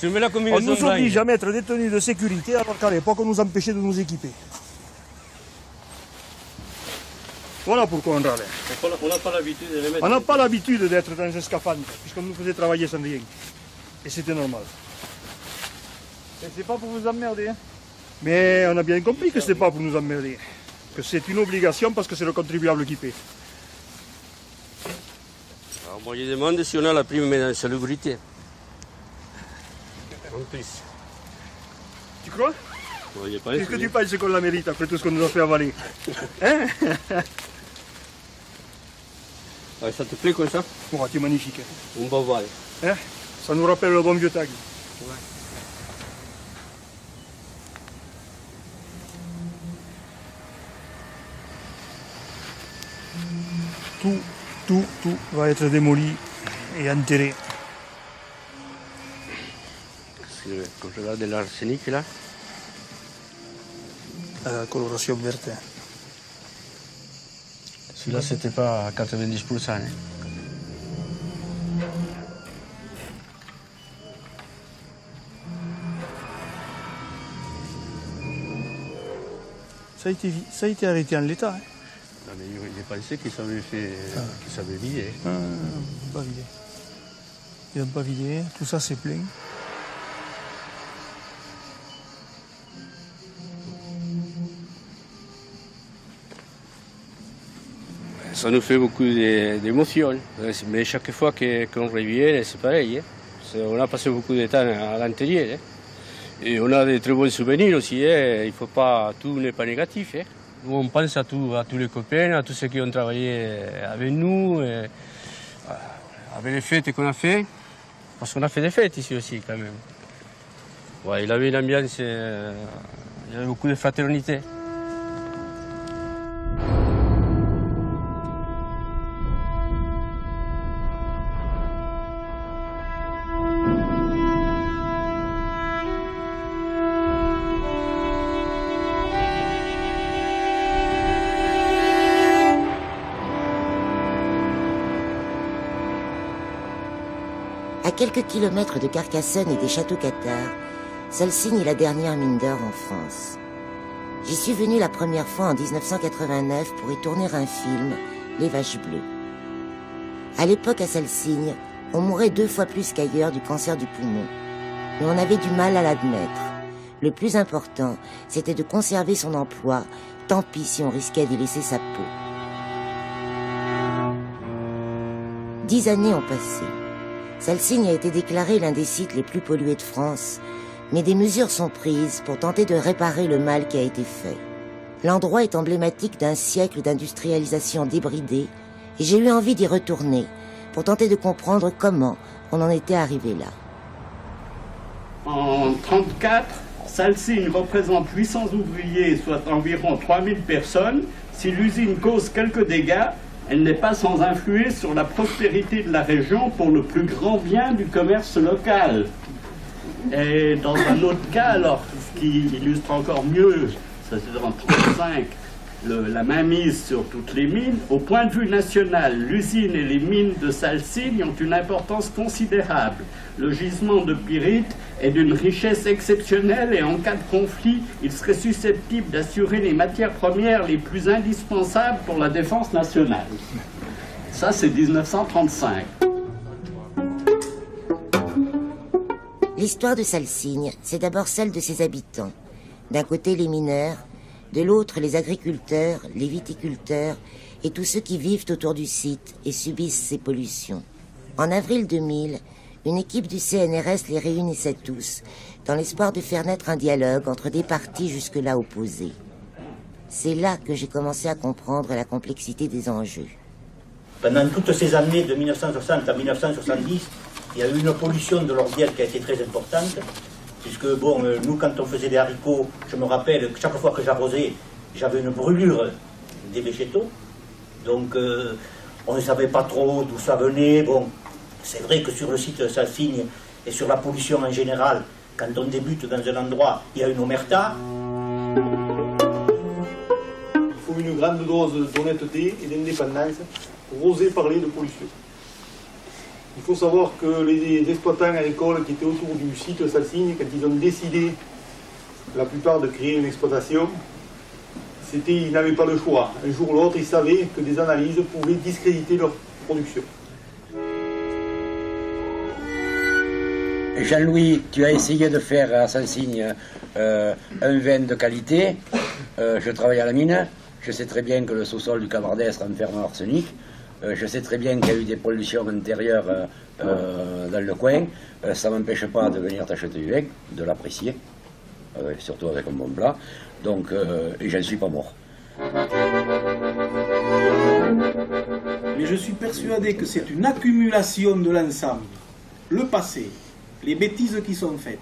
On nous oblige à mettre des tenues de sécurité alors qu'à l'époque on nous empêchait de nous équiper. Voilà pourquoi on râle. On n'a pas l'habitude de les mettre. On n'a pas l'habitude d'être dans un scaphandre, puisqu'on nous faisait travailler sans rien. Et c'était normal. Et c'est pas pour vous emmerder, hein? Mais on a bien compris que ce n'était pas pour nous emmerder. Que c'est une obligation parce que c'est le contribuable qui paie. Alors moi je demande si on a la prime d'insalubrité. En plus. Tu crois? Bon, Qu'est-ce que tu penses qu'on la mérite après tout ce qu'on nous a fait avaler? Hein? Ah, ça te plaît comme ça? Oh, tu es magnifique. On va voir. Hein? Ça nous rappelle le bon vieux tag. Ouais. Tout va être démoli et enterré. Quand je regarde l'arsenic là. La coloration verte. Celui-là c'était pas à 90%. Hein. Ça a été arrêté en l'état. Hein. Non, mais il pensait qu'ils avaient fait, qu'ils avaient vidé. Pas vidé. Ils n'ont pas vidé. Tout ça c'est plein. Ça nous fait beaucoup d'émotions. Mais chaque fois qu'on revient, c'est pareil. Hein. On a passé beaucoup de temps à l'intérieur. Hein. Et on a de très bons souvenirs aussi. Hein. Il faut pas, tout n'est pas négatif. Hein. Nous, on pense à tous les copains, à tous ceux qui ont travaillé avec nous, avec les fêtes qu'on a fait. Parce qu'on a fait des fêtes ici aussi quand même. Ouais, il avait une ambiance, il y avait beaucoup de fraternité. À quelques kilomètres de Carcassonne et des châteaux cathares, Salsigne est la dernière mine d'or en France. J'y suis venu la première fois en 1989 pour y tourner un film, Les Vaches Bleues. À l'époque, à Salsigne, on mourait 2 fois plus qu'ailleurs du cancer du poumon. Mais on avait du mal à l'admettre. Le plus important, c'était de conserver son emploi, tant pis si on risquait d'y laisser sa peau. 10 années ont passé. Salsigne a été déclaré l'un des sites les plus pollués de France, mais des mesures sont prises pour tenter de réparer le mal qui a été fait. L'endroit est emblématique d'un siècle d'industrialisation débridée et j'ai eu envie d'y retourner pour tenter de comprendre comment on en était arrivé là. En 1934, Salsigne représente 800 ouvriers, soit environ 3000 personnes. Si l'usine cause quelques dégâts, elle n'est pas sans influer sur la prospérité de la région pour le plus grand bien du commerce local. Et dans un autre cas, alors, ce qui illustre encore mieux, ça c'est dans 1935, la mainmise sur toutes les mines, au point de vue national, l'usine et les mines de Salsigne ont une importance considérable. Le gisement de pyrite est d'une richesse exceptionnelle et en cas de conflit, il serait susceptible d'assurer les matières premières les plus indispensables pour la défense nationale. Ça, c'est 1935. L'histoire de Salsigne, c'est d'abord celle de ses habitants. D'un côté, les mineurs, de l'autre, les agriculteurs, les viticulteurs et tous ceux qui vivent autour du site et subissent ces pollutions. En avril 2000, une équipe du CNRS les réunissait tous, dans l'espoir de faire naître un dialogue entre des partis jusque-là opposés. C'est là que j'ai commencé à comprendre la complexité des enjeux. Pendant toutes ces années, de 1960 à 1970, il y a eu une pollution de l'orbière qui a été très importante, puisque, bon, nous, quand on faisait des haricots, je me rappelle que chaque fois que j'arrosais, j'avais une brûlure des végétaux. Donc, on ne savait pas trop d'où ça venait. Bon, c'est vrai que sur le site de Salsigne et sur la pollution en général, quand on débute dans un endroit, il y a une omerta. Il faut une grande dose d'honnêteté et d'indépendance pour oser parler de pollution. Il faut savoir que les exploitants agricoles qui étaient autour du site Salsigne, quand ils ont décidé, la plupart, de créer une exploitation, ils n'avaient pas le choix. Un jour ou l'autre, ils savaient que des analyses pouvaient discréditer leur production. Jean-Louis, tu as essayé de faire à Salsigne un vin de qualité. Je travaille à la mine. Je sais très bien que le sous-sol du Cabardès renferme arsenic. Je sais très bien qu'il y a eu des pollutions intérieures dans le coin. Ça ne m'empêche pas de venir t'acheter du vin, de l'apprécier, surtout avec un bon plat. Donc, et j'en suis pas mort. Mais je suis persuadé que c'est une accumulation de l'ensemble. Le passé, les bêtises qui sont faites,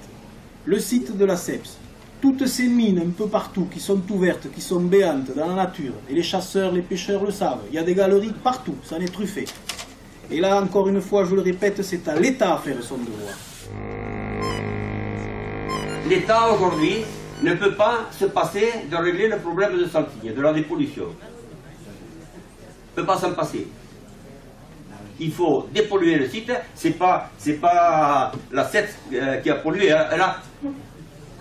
le site de la CEPS, toutes ces mines un peu partout qui sont ouvertes, qui sont béantes dans la nature, et les chasseurs, les pêcheurs le savent, il y a des galeries partout, ça en est truffé. Et là, encore une fois, je le répète, c'est à l'État à faire son devoir. L'État, aujourd'hui, ne peut pas se passer de régler le problème de Salsigne, de la dépollution. Ne peut pas s'en passer. Il faut dépolluer le site, c'est pas la CEPS qui a pollué, elle a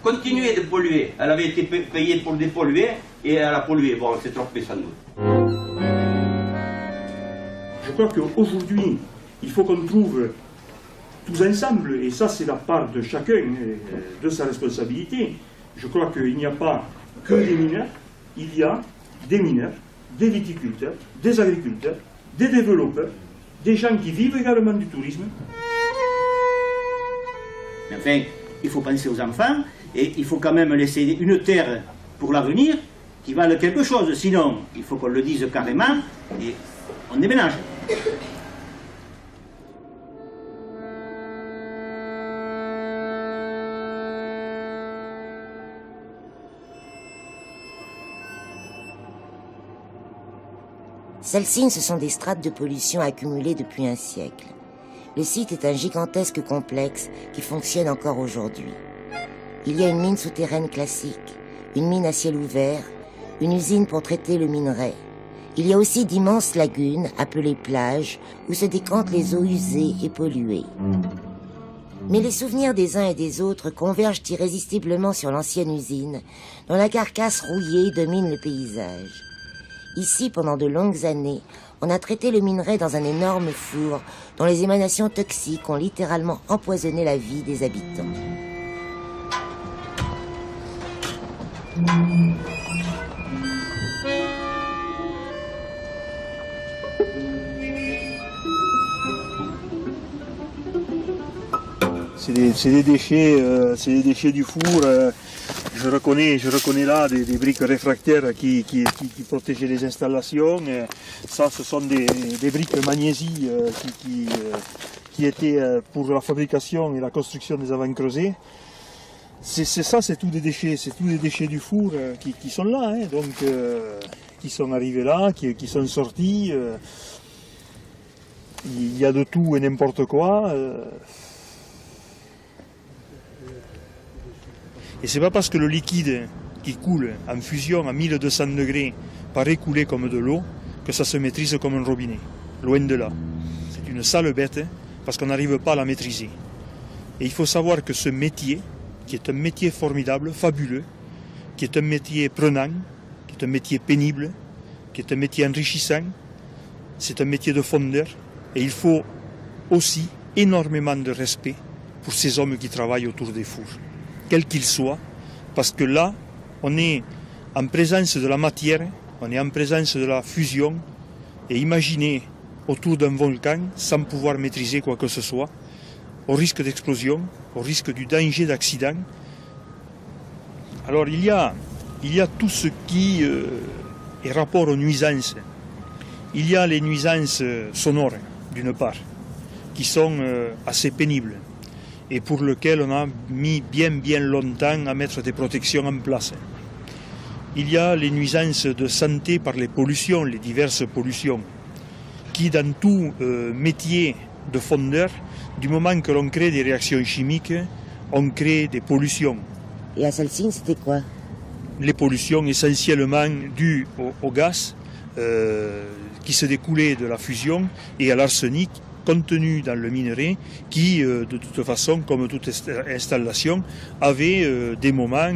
continué de polluer. Elle avait été payée pour dépolluer et elle a pollué. Bon, elle s'est trompée sans doute. Je crois qu'aujourd'hui, il faut qu'on trouve tous ensemble, et ça c'est la part de chacun, de sa responsabilité. Je crois qu'il n'y a pas que des mineurs, il y a des mineurs, des viticulteurs, des agriculteurs, des développeurs, des gens qui vivent également du tourisme. Mais enfin, il faut penser aux enfants et il faut quand même laisser une terre pour l'avenir qui valent quelque chose. Sinon, il faut qu'on le dise carrément et on déménage. Salsigne, ce sont des strates de pollution accumulées depuis un siècle. Le site est un gigantesque complexe qui fonctionne encore aujourd'hui. Il y a une mine souterraine classique, une mine à ciel ouvert, une usine pour traiter le minerai. Il y a aussi d'immenses lagunes, appelées plages, où se décantent les eaux usées et polluées. Mais les souvenirs des uns et des autres convergent irrésistiblement sur l'ancienne usine, dont la carcasse rouillée domine le paysage. Ici, pendant de longues années, on a traité le minerai dans un énorme four dont les émanations toxiques ont littéralement empoisonné la vie des habitants. C'est des déchets du four. Je reconnais là des briques réfractaires qui protégeaient les installations. Ça, ce sont des briques magnésie qui étaient pour la fabrication et la construction des avant-creusets. C'est tout des déchets du four qui sont là, hein, donc qui sont arrivés là, qui sont sortis. Il y a de tout et n'importe quoi. Et c'est pas parce que le liquide qui coule en fusion à 1200 degrés paraît couler comme de l'eau que ça se maîtrise comme un robinet. Loin de là. C'est une sale bête parce qu'on n'arrive pas à la maîtriser. Et il faut savoir que ce métier, qui est un métier formidable, fabuleux, qui est un métier prenant, qui est un métier pénible, qui est un métier enrichissant, c'est un métier de fondeur. Et il faut aussi énormément de respect pour ces hommes qui travaillent autour des fours, quels qu'ils soient, parce que là, on est en présence de la matière, on est en présence de la fusion, et imaginez autour d'un volcan, sans pouvoir maîtriser quoi que ce soit, au risque d'explosion, au risque du danger d'accident. Alors il y a tout ce qui est rapport aux nuisances. Il y a les nuisances sonores, d'une part, qui sont assez pénibles, et pour lequel on a mis bien longtemps à mettre des protections en place. Il y a les nuisances de santé par les pollutions, les diverses pollutions, qui dans tout métier de fondeur, du moment que l'on crée des réactions chimiques, on crée des pollutions. Et à Salsigne, c'était quoi? Les pollutions essentiellement dues au gaz qui se découlaient de la fusion et à l'arsenic contenu dans le minerai qui, de toute façon, comme toute installation, avait des moments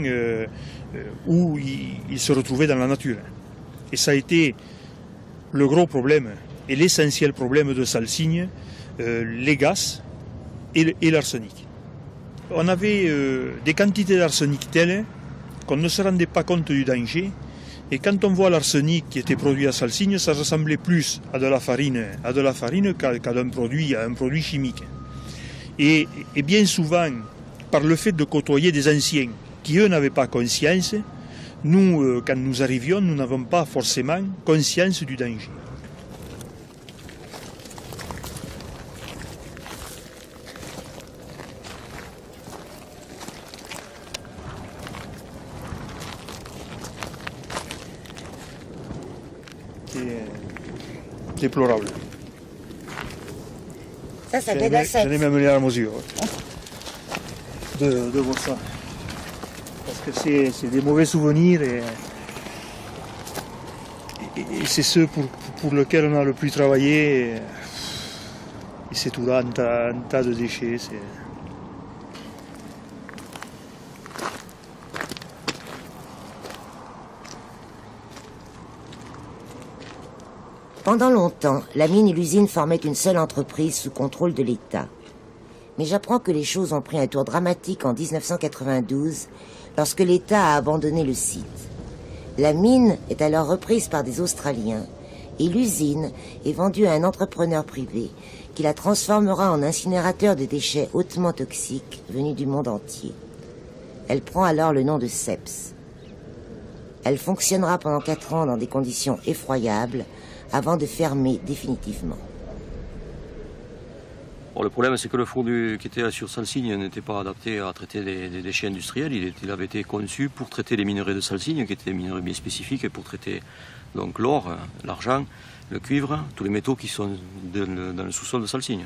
où il se retrouvait dans la nature. Et ça a été le gros problème et l'essentiel problème de Salsigne, les gaz et l'arsenic. On avait des quantités d'arsenic telles qu'on ne se rendait pas compte du danger. Et quand on voit l'arsenic qui était produit à Salsigne, ça ressemblait plus à de la farine qu'à un produit chimique. Et bien souvent, par le fait de côtoyer des anciens qui, eux, n'avaient pas conscience, nous, quand nous arrivions, nous n'avons pas forcément conscience du danger. Déplorable. Ça t'aide à ça. J'en ai même les larmes aux yeux de voir ça. Parce que c'est des mauvais souvenirs et c'est ceux pour lesquels on a le plus travaillé. Et c'est tout là, un tas de déchets. Pendant longtemps, la mine et l'usine formaient une seule entreprise sous contrôle de l'État. Mais j'apprends que les choses ont pris un tour dramatique en 1992, lorsque l'État a abandonné le site. La mine est alors reprise par des Australiens, et l'usine est vendue à un entrepreneur privé qui la transformera en incinérateur de déchets hautement toxiques venus du monde entier. Elle prend alors le nom de CEPS. Elle fonctionnera pendant 4 ans dans des conditions effroyables, avant de fermer définitivement. Bon, le problème, c'est que le four qui était sur Salsigne n'était pas adapté à traiter des déchets industriels. Il avait été conçu pour traiter les minerais de Salsigne, qui étaient des minerais bien spécifiques, et pour traiter donc l'or, l'argent, le cuivre, tous les métaux qui sont dans le sous-sol de Salsigne,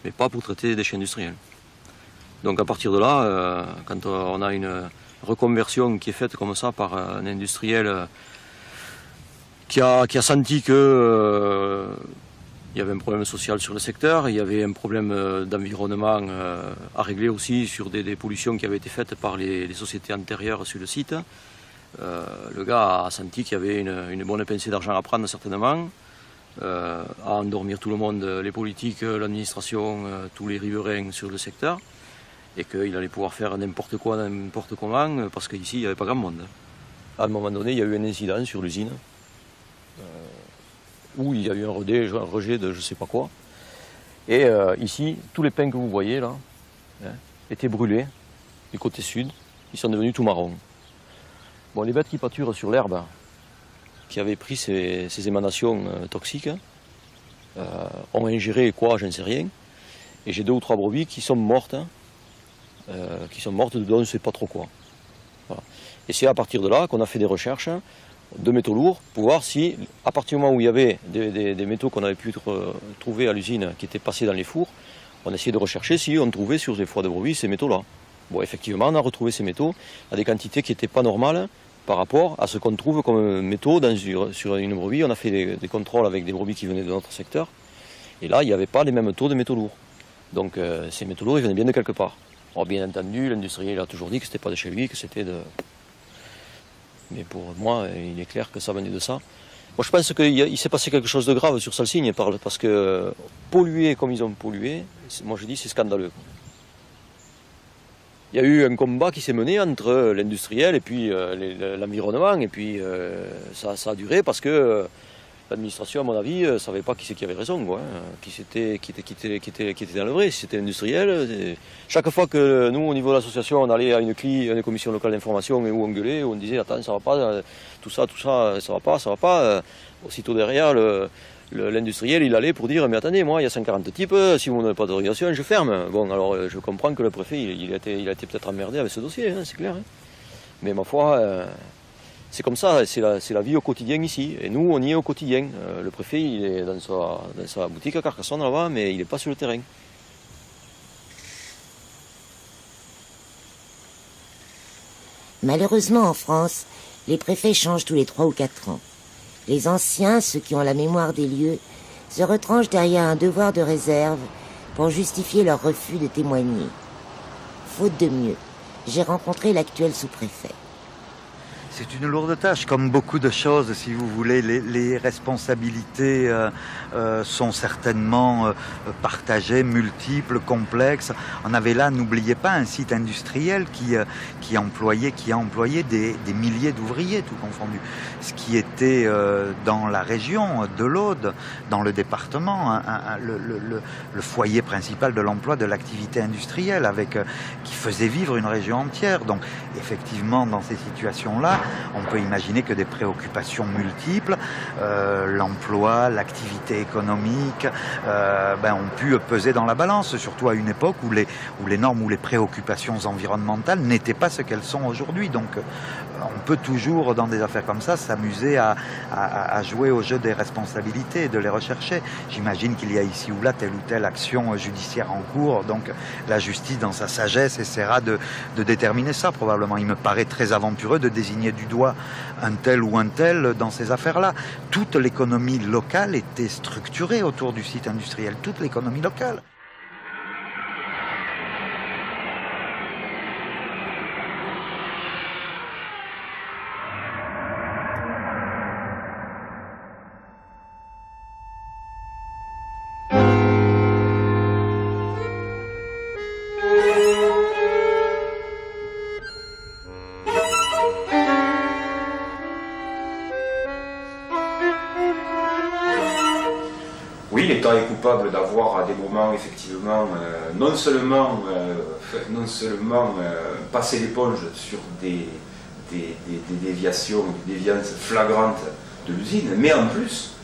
mais pas pour traiter les déchets industriels. Donc à partir de là, quand on a une reconversion qui est faite comme ça par un industriel qui a senti que il y avait un problème social sur le secteur, il y avait un problème d'environnement à régler aussi sur des pollutions qui avaient été faites par les sociétés antérieures sur le site. Le gars a senti qu'il y avait une bonne pincée d'argent à prendre certainement, à endormir tout le monde, les politiques, l'administration, tous les riverains sur le secteur, et qu'il allait pouvoir faire n'importe quoi, n'importe comment, parce qu'ici il n'y avait pas grand monde. À un moment donné, il y a eu un incident sur l'usine, où il y a eu un rejet de je ne sais pas quoi. Et ici, tous les pins que vous voyez là étaient brûlés du côté sud. Ils sont devenus tout marrons. Bon, les bêtes qui pâturent sur l'herbe, qui avaient pris ces émanations toxiques, ont ingéré quoi, je ne sais rien. Et j'ai 2 ou 3 brebis qui sont mortes de on ne sait pas trop quoi. Voilà. Et c'est à partir de là qu'on a fait des recherches de métaux lourds pour voir si, à partir du moment où il y avait des métaux qu'on avait pu trouver à l'usine qui étaient passés dans les fours, on essayait de rechercher si on trouvait sur les foies de brebis ces métaux-là. Bon, effectivement, on a retrouvé ces métaux à des quantités qui n'étaient pas normales par rapport à ce qu'on trouve comme métaux sur une brebis. On a fait des contrôles avec des brebis qui venaient de notre secteur, et là, il n'y avait pas les mêmes taux de métaux lourds. Donc, ces métaux lourds, ils venaient bien de quelque part. Alors, bien entendu, l'industriel a toujours dit que ce n'était pas de chez lui, que c'était de... Mais pour moi, il est clair que ça venait de ça. Moi, je pense qu'il s'est passé quelque chose de grave sur Salsigne, parce que polluer comme ils ont pollué, moi je dis c'est scandaleux. Il y a eu un combat qui s'est mené entre l'industriel et puis l'environnement, et puis ça a duré parce que l'administration, à mon avis, ne savait pas qui c'est qui avait raison, quoi, qui était dans le vrai, si c'était l'industriel. Chaque fois que nous, au niveau de l'association, on allait à une commission locale d'information et où on gueulait, où on disait attends, ça va pas, tout ça, ça va pas, aussitôt derrière, l'industriel, il allait pour dire mais attendez, moi, il y a 140 types, si vous n'avez pas d'autorisation, je ferme. Bon, alors je comprends que le préfet, il a été peut-être emmerdé avec ce dossier, hein, c'est clair. Hein. Mais ma foi... c'est comme ça, c'est la vie au quotidien ici. Et nous, on y est au quotidien. Le préfet, il est dans sa boutique à Carcassonne là-bas, mais il n'est pas sur le terrain. Malheureusement, en France, les préfets changent tous les 3 ou 4 ans. Les anciens, ceux qui ont la mémoire des lieux, se retranchent derrière un devoir de réserve pour justifier leur refus de témoigner. Faute de mieux, j'ai rencontré l'actuel sous-préfet. C'est une lourde tâche, comme beaucoup de choses, si vous voulez. Les responsabilités sont certainement partagées, multiples, complexes. On avait là, n'oubliez pas, un site industriel qui a employé des milliers d'ouvriers, tout confondu. Ce qui était dans la région de l'Aude, dans le département, le foyer principal de l'emploi de l'activité industrielle, qui faisait vivre une région entière. Donc, effectivement, dans ces situations-là, on peut imaginer que des préoccupations multiples, l'emploi, l'activité économique, ont pu peser dans la balance, surtout à une époque où les normes ou les préoccupations environnementales n'étaient pas ce qu'elles sont aujourd'hui. Donc on peut toujours, dans des affaires comme ça, s'amuser à jouer au jeu des responsabilités et de les rechercher. J'imagine qu'il y a ici ou là telle ou telle action judiciaire en cours, donc la justice, dans sa sagesse, essaiera de déterminer ça probablement. Il me paraît très aventureux de désigner du doigt un tel ou un tel dans ces affaires-là. Toute l'économie locale était structurée autour du site industriel, toute l'économie locale. Oui, l'État est coupable d'avoir à des moments effectivement non seulement passé l'éponge sur des déviations, des déviances flagrantes de l'usine, mais en plus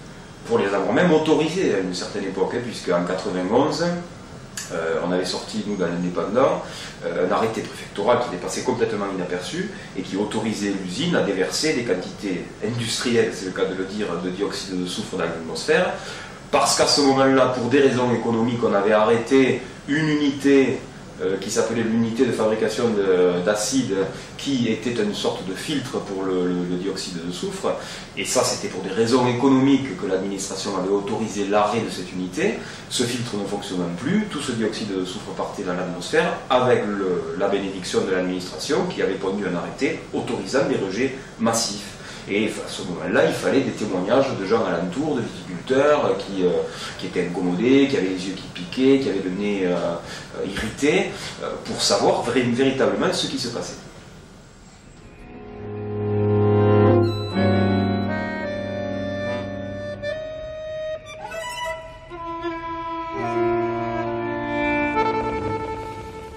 pour les avoir même autorisées à une certaine époque, puisqu'en 91, on avait sorti, nous, dans l'Indépendant, un arrêté préfectoral qui dépassait complètement inaperçu et qui autorisait l'usine à déverser des quantités industrielles, c'est le cas de le dire, de dioxyde de soufre dans l'atmosphère, parce qu'à ce moment-là, pour des raisons économiques, on avait arrêté une unité qui s'appelait l'unité de fabrication d'acide, qui était une sorte de filtre pour le dioxyde de soufre. Et ça, c'était pour des raisons économiques que l'administration avait autorisé l'arrêt de cette unité. Ce filtre ne fonctionnant plus, tout ce dioxyde de soufre partait dans l'atmosphère avec la bénédiction de l'administration qui avait pondu un arrêté autorisant des rejets massifs. Et à ce moment-là, il fallait des témoignages de gens alentours, de viticulteurs qui étaient incommodés, qui avaient les yeux qui piquaient, qui avaient le nez irrité, pour savoir véritablement ce qui se passait.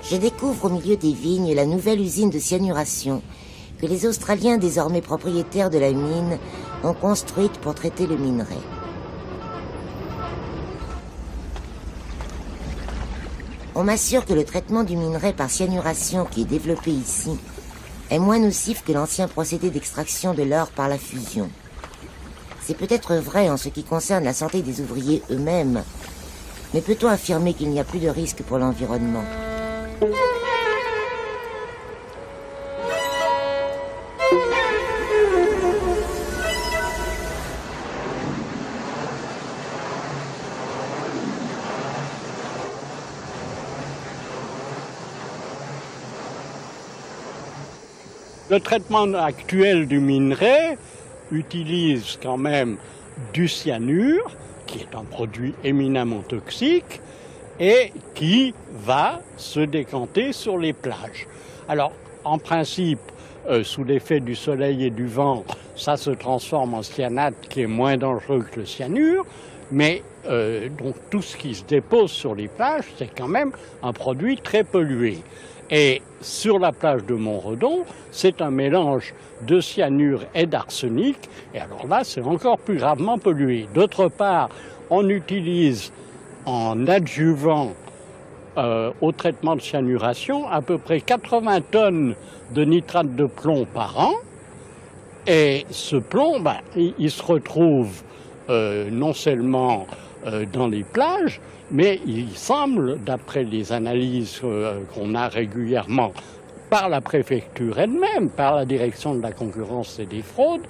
Je découvre au milieu des vignes la nouvelle usine de cyanuration que les Australiens, désormais propriétaires de la mine, ont construite pour traiter le minerai. On m'assure que le traitement du minerai par cyanuration qui est développé ici est moins nocif que l'ancien procédé d'extraction de l'or par la fusion. C'est peut-être vrai en ce qui concerne la santé des ouvriers eux-mêmes, mais peut-on affirmer qu'il n'y a plus de risque pour l'environnement ? Le traitement actuel du minerai utilise quand même du cyanure, qui est un produit éminemment toxique, et qui va se décanter sur les plages. Alors, en principe, sous l'effet du soleil et du vent, ça se transforme en cyanate qui est moins dangereux que le cyanure, mais donc tout ce qui se dépose sur les plages, c'est quand même un produit très pollué. Et sur la plage de Montredon, c'est un mélange de cyanure et d'arsenic, et alors là, c'est encore plus gravement pollué. D'autre part, on utilise en adjuvant au traitement de cyanuration à peu près 80 tonnes de nitrate de plomb par an, et ce plomb, il se retrouve non seulement dans les plages, mais il semble, d'après les analyses qu'on a régulièrement par la préfecture elle-même, par la direction de la concurrence et des fraudes,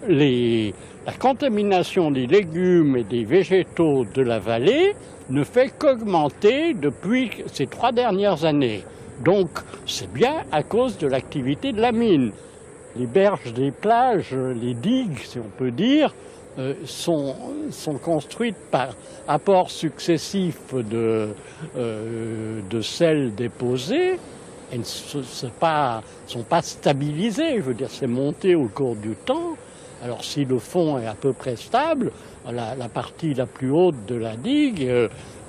la contamination des légumes et des végétaux de la vallée ne fait qu'augmenter depuis ces 3 dernières années. Donc c'est bien à cause de l'activité de la mine. Les berges des plages, les digues, si on peut dire, sont construites par apports successifs de sel déposé et ne sont pas stabilisées. Je veux dire, c'est monté au cours du temps. Alors si le fond est à peu près stable, la partie la plus haute de la digue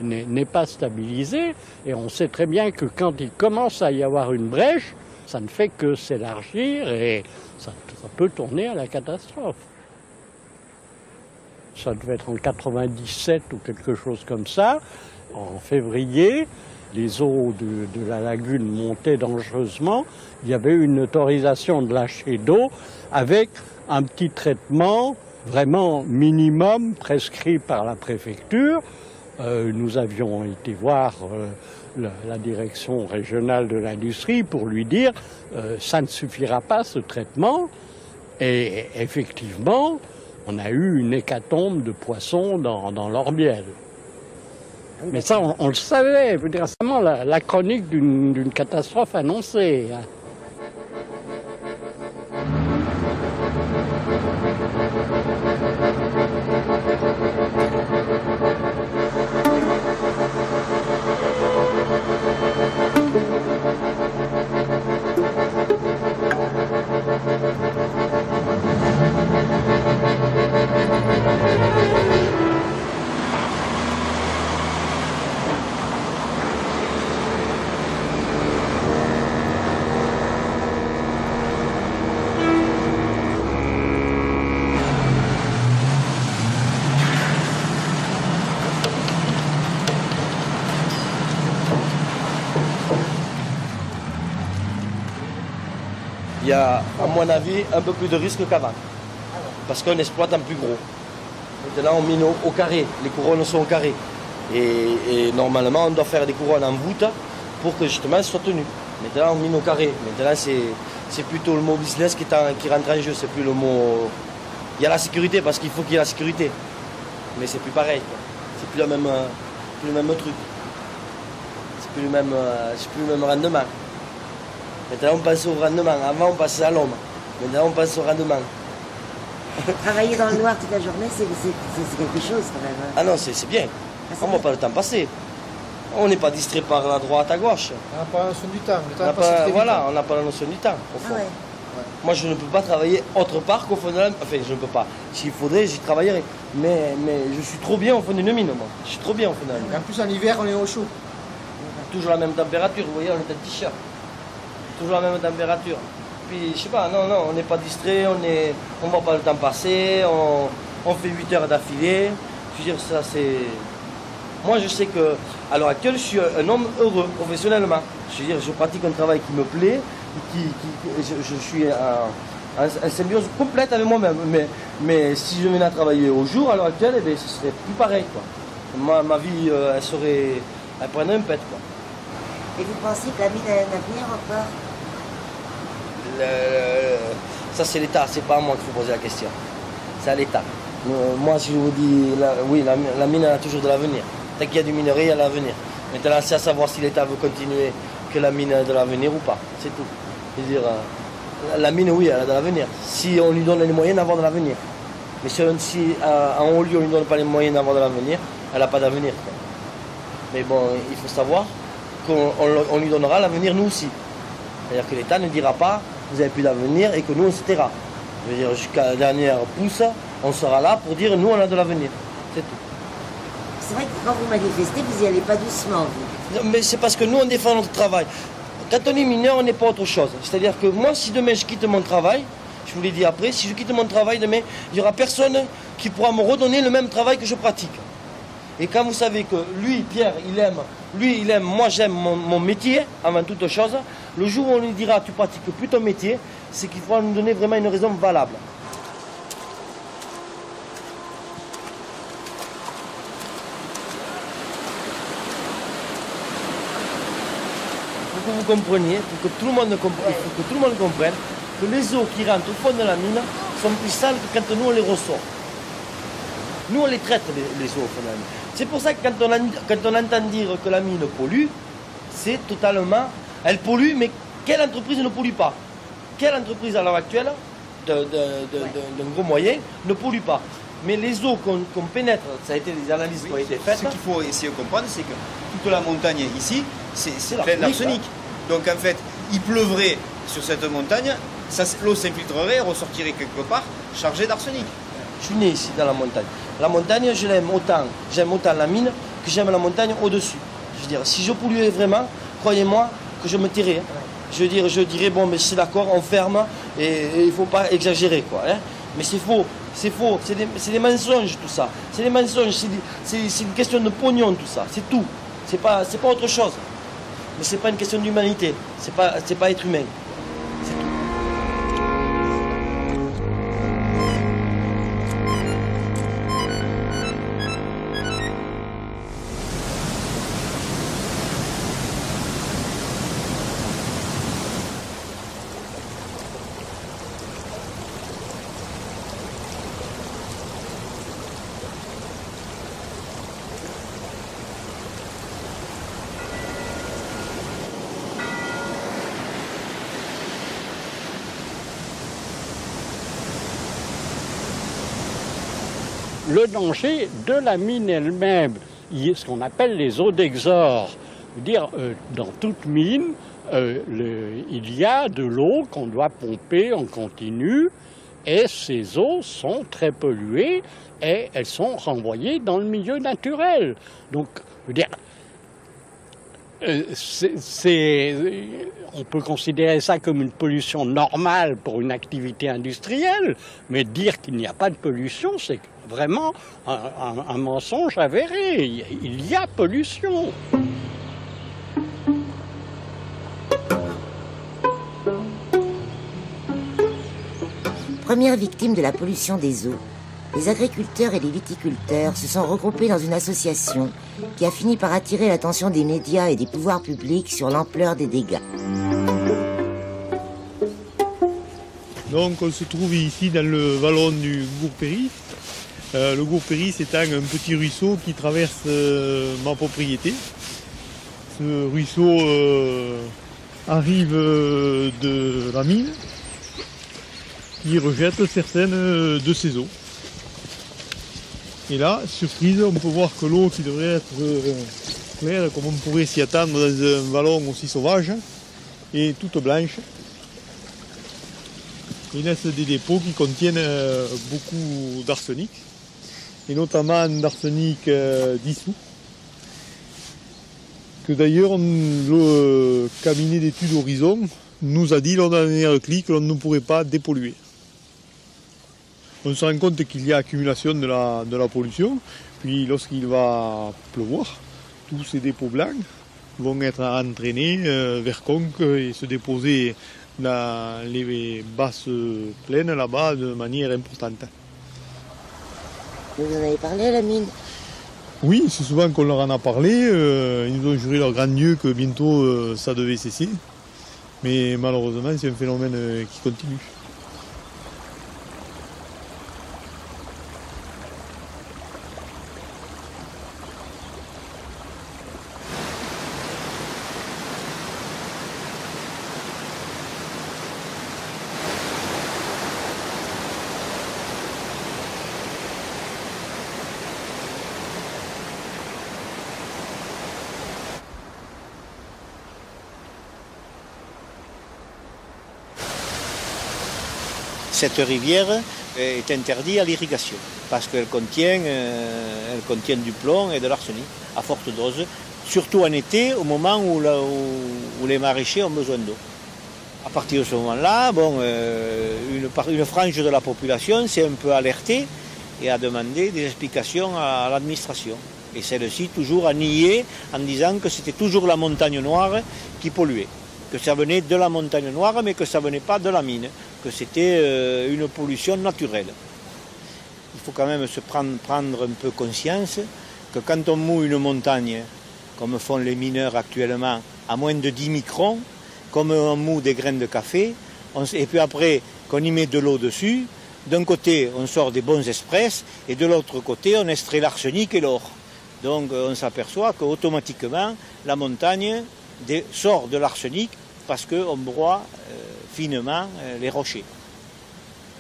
n'est pas stabilisée. Et on sait très bien que quand il commence à y avoir une brèche, ça ne fait que s'élargir et ça peut tourner à la catastrophe. Ça devait être en 97 ou quelque chose comme ça. En février, les eaux de la lagune montaient dangereusement. Il y avait une autorisation de lâcher d'eau avec un petit traitement vraiment minimum prescrit par la préfecture. Nous avions été voir la direction régionale de l'industrie pour lui dire ça ne suffira pas ce traitement. Et effectivement, on a eu une hécatombe de poissons dans l'Orbiel. Mais ça, on le savait. Je veux dire, c'est vraiment la chronique d'une catastrophe annoncée. Il y a, à mon avis, un peu plus de risque qu'avant. Parce qu'on exploite en plus gros. Maintenant, on mine au carré. Les couronnes sont au carré. Et normalement, on doit faire des couronnes en voûte pour que justement elles soient tenues. Maintenant, on mine au carré. Maintenant, c'est plutôt le mot business qui rentre en jeu. C'est plus le mot. Il y a la sécurité parce qu'il faut qu'il y ait la sécurité. Mais c'est plus pareil. C'est plus le même truc. C'est plus le même rendement. Maintenant, on passe au rendement. Avant, on passait à l'homme. Maintenant, on passe au rendement. Travailler dans le noir toute la journée, c'est quelque chose quand même. Hein. Ah non, c'est bien. On ne voit pas le temps passer. On n'est pas distrait par la droite à gauche. On n'a pas la notion du temps. Voilà, on n'a pas la notion du temps, au fond. Ah ouais. Moi, je ne peux pas travailler autre part qu'au fond de la mine. Enfin, je ne peux pas. S'il faudrait, j'y travaillerais. Mais je suis trop bien au fond d'une mine, moi. Je suis trop bien au fond de la mine. Et en plus, en hiver, on est au chaud. Toujours la même température. Vous voyez, on est en t-shirt. Toujours la même température. Puis, je sais pas, non, on n'est pas distrait, on ne voit pas le temps passer, on fait 8 heures d'affilée. Je veux dire, ça c'est... Moi, je sais qu'à l'heure actuelle, je suis un homme heureux, professionnellement. Je veux dire, je pratique un travail qui me plaît, je suis en symbiose complète avec moi-même. Mais si je venais à travailler au jour, à l'heure actuelle, eh bien, ce serait plus pareil, quoi. Ma vie, elle prendrait un pet, quoi. Et vous pensez que la mine a un avenir encore? Ça c'est l'État, c'est pas à moi qu'il faut poser la question. C'est à l'État. Moi si je vous dis, oui, la mine a toujours de l'avenir. Tant qu'il y a du minerai, il y a l'avenir. Maintenant c'est à savoir si l'État veut continuer que la mine a de l'avenir ou pas. C'est tout. C'est-à-dire, la mine, oui, elle a de l'avenir. Si on lui donne les moyens d'avoir de l'avenir. Mais si en haut lieu on ne lui donne pas les moyens d'avoir de l'avenir, elle n'a pas d'avenir. Mais bon, il faut savoir qu'on lui donnera l'avenir nous aussi. C'est-à-dire que l'État ne dira pas vous n'avez plus d'avenir et que nous on se taira. Je veux dire, jusqu'à la dernière pousse, on sera là pour dire nous on a de l'avenir. C'est tout. C'est vrai que quand vous manifestez, vous n'y allez pas doucement, vous. Non, mais c'est parce que nous on défend notre travail. Quand on est mineur, on n'est pas autre chose. C'est-à-dire que moi, si demain je quitte mon travail, je vous l'ai dit après, si je quitte mon travail demain, il n'y aura personne qui pourra me redonner le même travail que je pratique. Et quand vous savez que lui, Pierre, il aime, moi j'aime mon métier avant toute chose, le jour où on lui dira tu pratiques plus ton métier, c'est qu'il faudra nous donner vraiment une raison valable. Il faut que vous compreniez, pour que tout le monde comprenne, que les eaux qui rentrent au fond de la mine, sont plus sales que quand nous on les ressort. Nous on les traite les eaux finalement. C'est pour ça que quand on entend dire que la mine pollue, c'est totalement... Elle pollue, mais quelle entreprise ne pollue pas? Quelle entreprise à l'heure actuelle, d'un gros moyen, ne pollue pas? Mais les eaux qu'on pénètre, ça a été des analyses qui ont été faites. Ce qu'il faut essayer de comprendre, c'est que toute la montagne ici, c'est plein d'arsenic. Donc en fait, il pleuvrait sur cette montagne, l'eau s'infiltrerait et ressortirait quelque part chargée d'arsenic. Je suis né ici dans la montagne. La montagne, je l'aime autant. J'aime autant la mine que j'aime la montagne au-dessus. Je veux dire, si je polluais vraiment, croyez-moi que je me tairais. Je veux dire, je dirais, bon, mais c'est d'accord, on ferme et il ne faut pas exagérer, quoi. Hein. Mais c'est faux, c'est des mensonges tout ça. C'est des mensonges, c'est une question de pognon tout ça, c'est tout. C'est pas autre chose. Mais c'est pas une question d'humanité, c'est pas être humain. Le danger de la mine elle-même, ce qu'on appelle les eaux d'exor. Dire dans toute mine, il y a de l'eau qu'on doit pomper en continu et ces eaux sont très polluées et elles sont renvoyées dans le milieu naturel. Donc, je veux dire, on peut considérer ça comme une pollution normale pour une activité industrielle, mais dire qu'il n'y a pas de pollution, c'est vraiment un mensonge avéré. Il y a pollution. Première victime de la pollution des eaux, les agriculteurs et les viticulteurs se sont regroupés dans une association qui a fini par attirer l'attention des médias et des pouvoirs publics sur l'ampleur des dégâts. Donc on se trouve ici dans le vallon du Gourpéry. Le Gourpéry, c'est un petit ruisseau qui traverse ma propriété. Ce ruisseau arrive de la mine qui rejette certaines de ses eaux. Et là, surprise, on peut voir que l'eau qui devrait être claire, comme on pourrait s'y attendre dans un vallon aussi sauvage, est toute blanche. Il laisse des dépôts qui contiennent beaucoup d'arsenic, et notamment d'arsenic dissous, que d'ailleurs le cabinet d'études Horizon nous a dit lors d'un dernier clic que l'on ne pourrait pas dépolluer. On se rend compte qu'il y a accumulation de la pollution, puis lorsqu'il va pleuvoir, tous ces dépôts blancs vont être entraînés vers Conques et se déposer dans les basses plaines là-bas de manière importante. Vous en avez parlé à la mine? Oui, c'est souvent qu'on leur en a parlé. Ils nous ont juré leur grand Dieu que bientôt ça devait cesser. Mais malheureusement, c'est un phénomène qui continue. Cette rivière est interdite à l'irrigation parce qu'elle contient du plomb et de l'arsenic à forte dose, surtout en été, au moment où les maraîchers ont besoin d'eau. À partir de ce moment-là, une frange de la population s'est un peu alertée et a demandé des explications à l'administration. Et celle-ci toujours a nié en disant que c'était toujours la montagne noire qui polluait, que ça venait de la montagne noire mais que ça ne venait pas de la mine, que c'était une pollution naturelle. Il faut quand même se prendre un peu conscience que quand on moue une montagne, comme font les mineurs actuellement, à moins de 10 microns, comme on moue des graines de café, et puis après qu'on y met de l'eau dessus, d'un côté, on sort des bons express, et de l'autre côté, on extrait l'arsenic et l'or. Donc on s'aperçoit qu'automatiquement, la montagne sort de l'arsenic parce qu'on broie finement les rochers.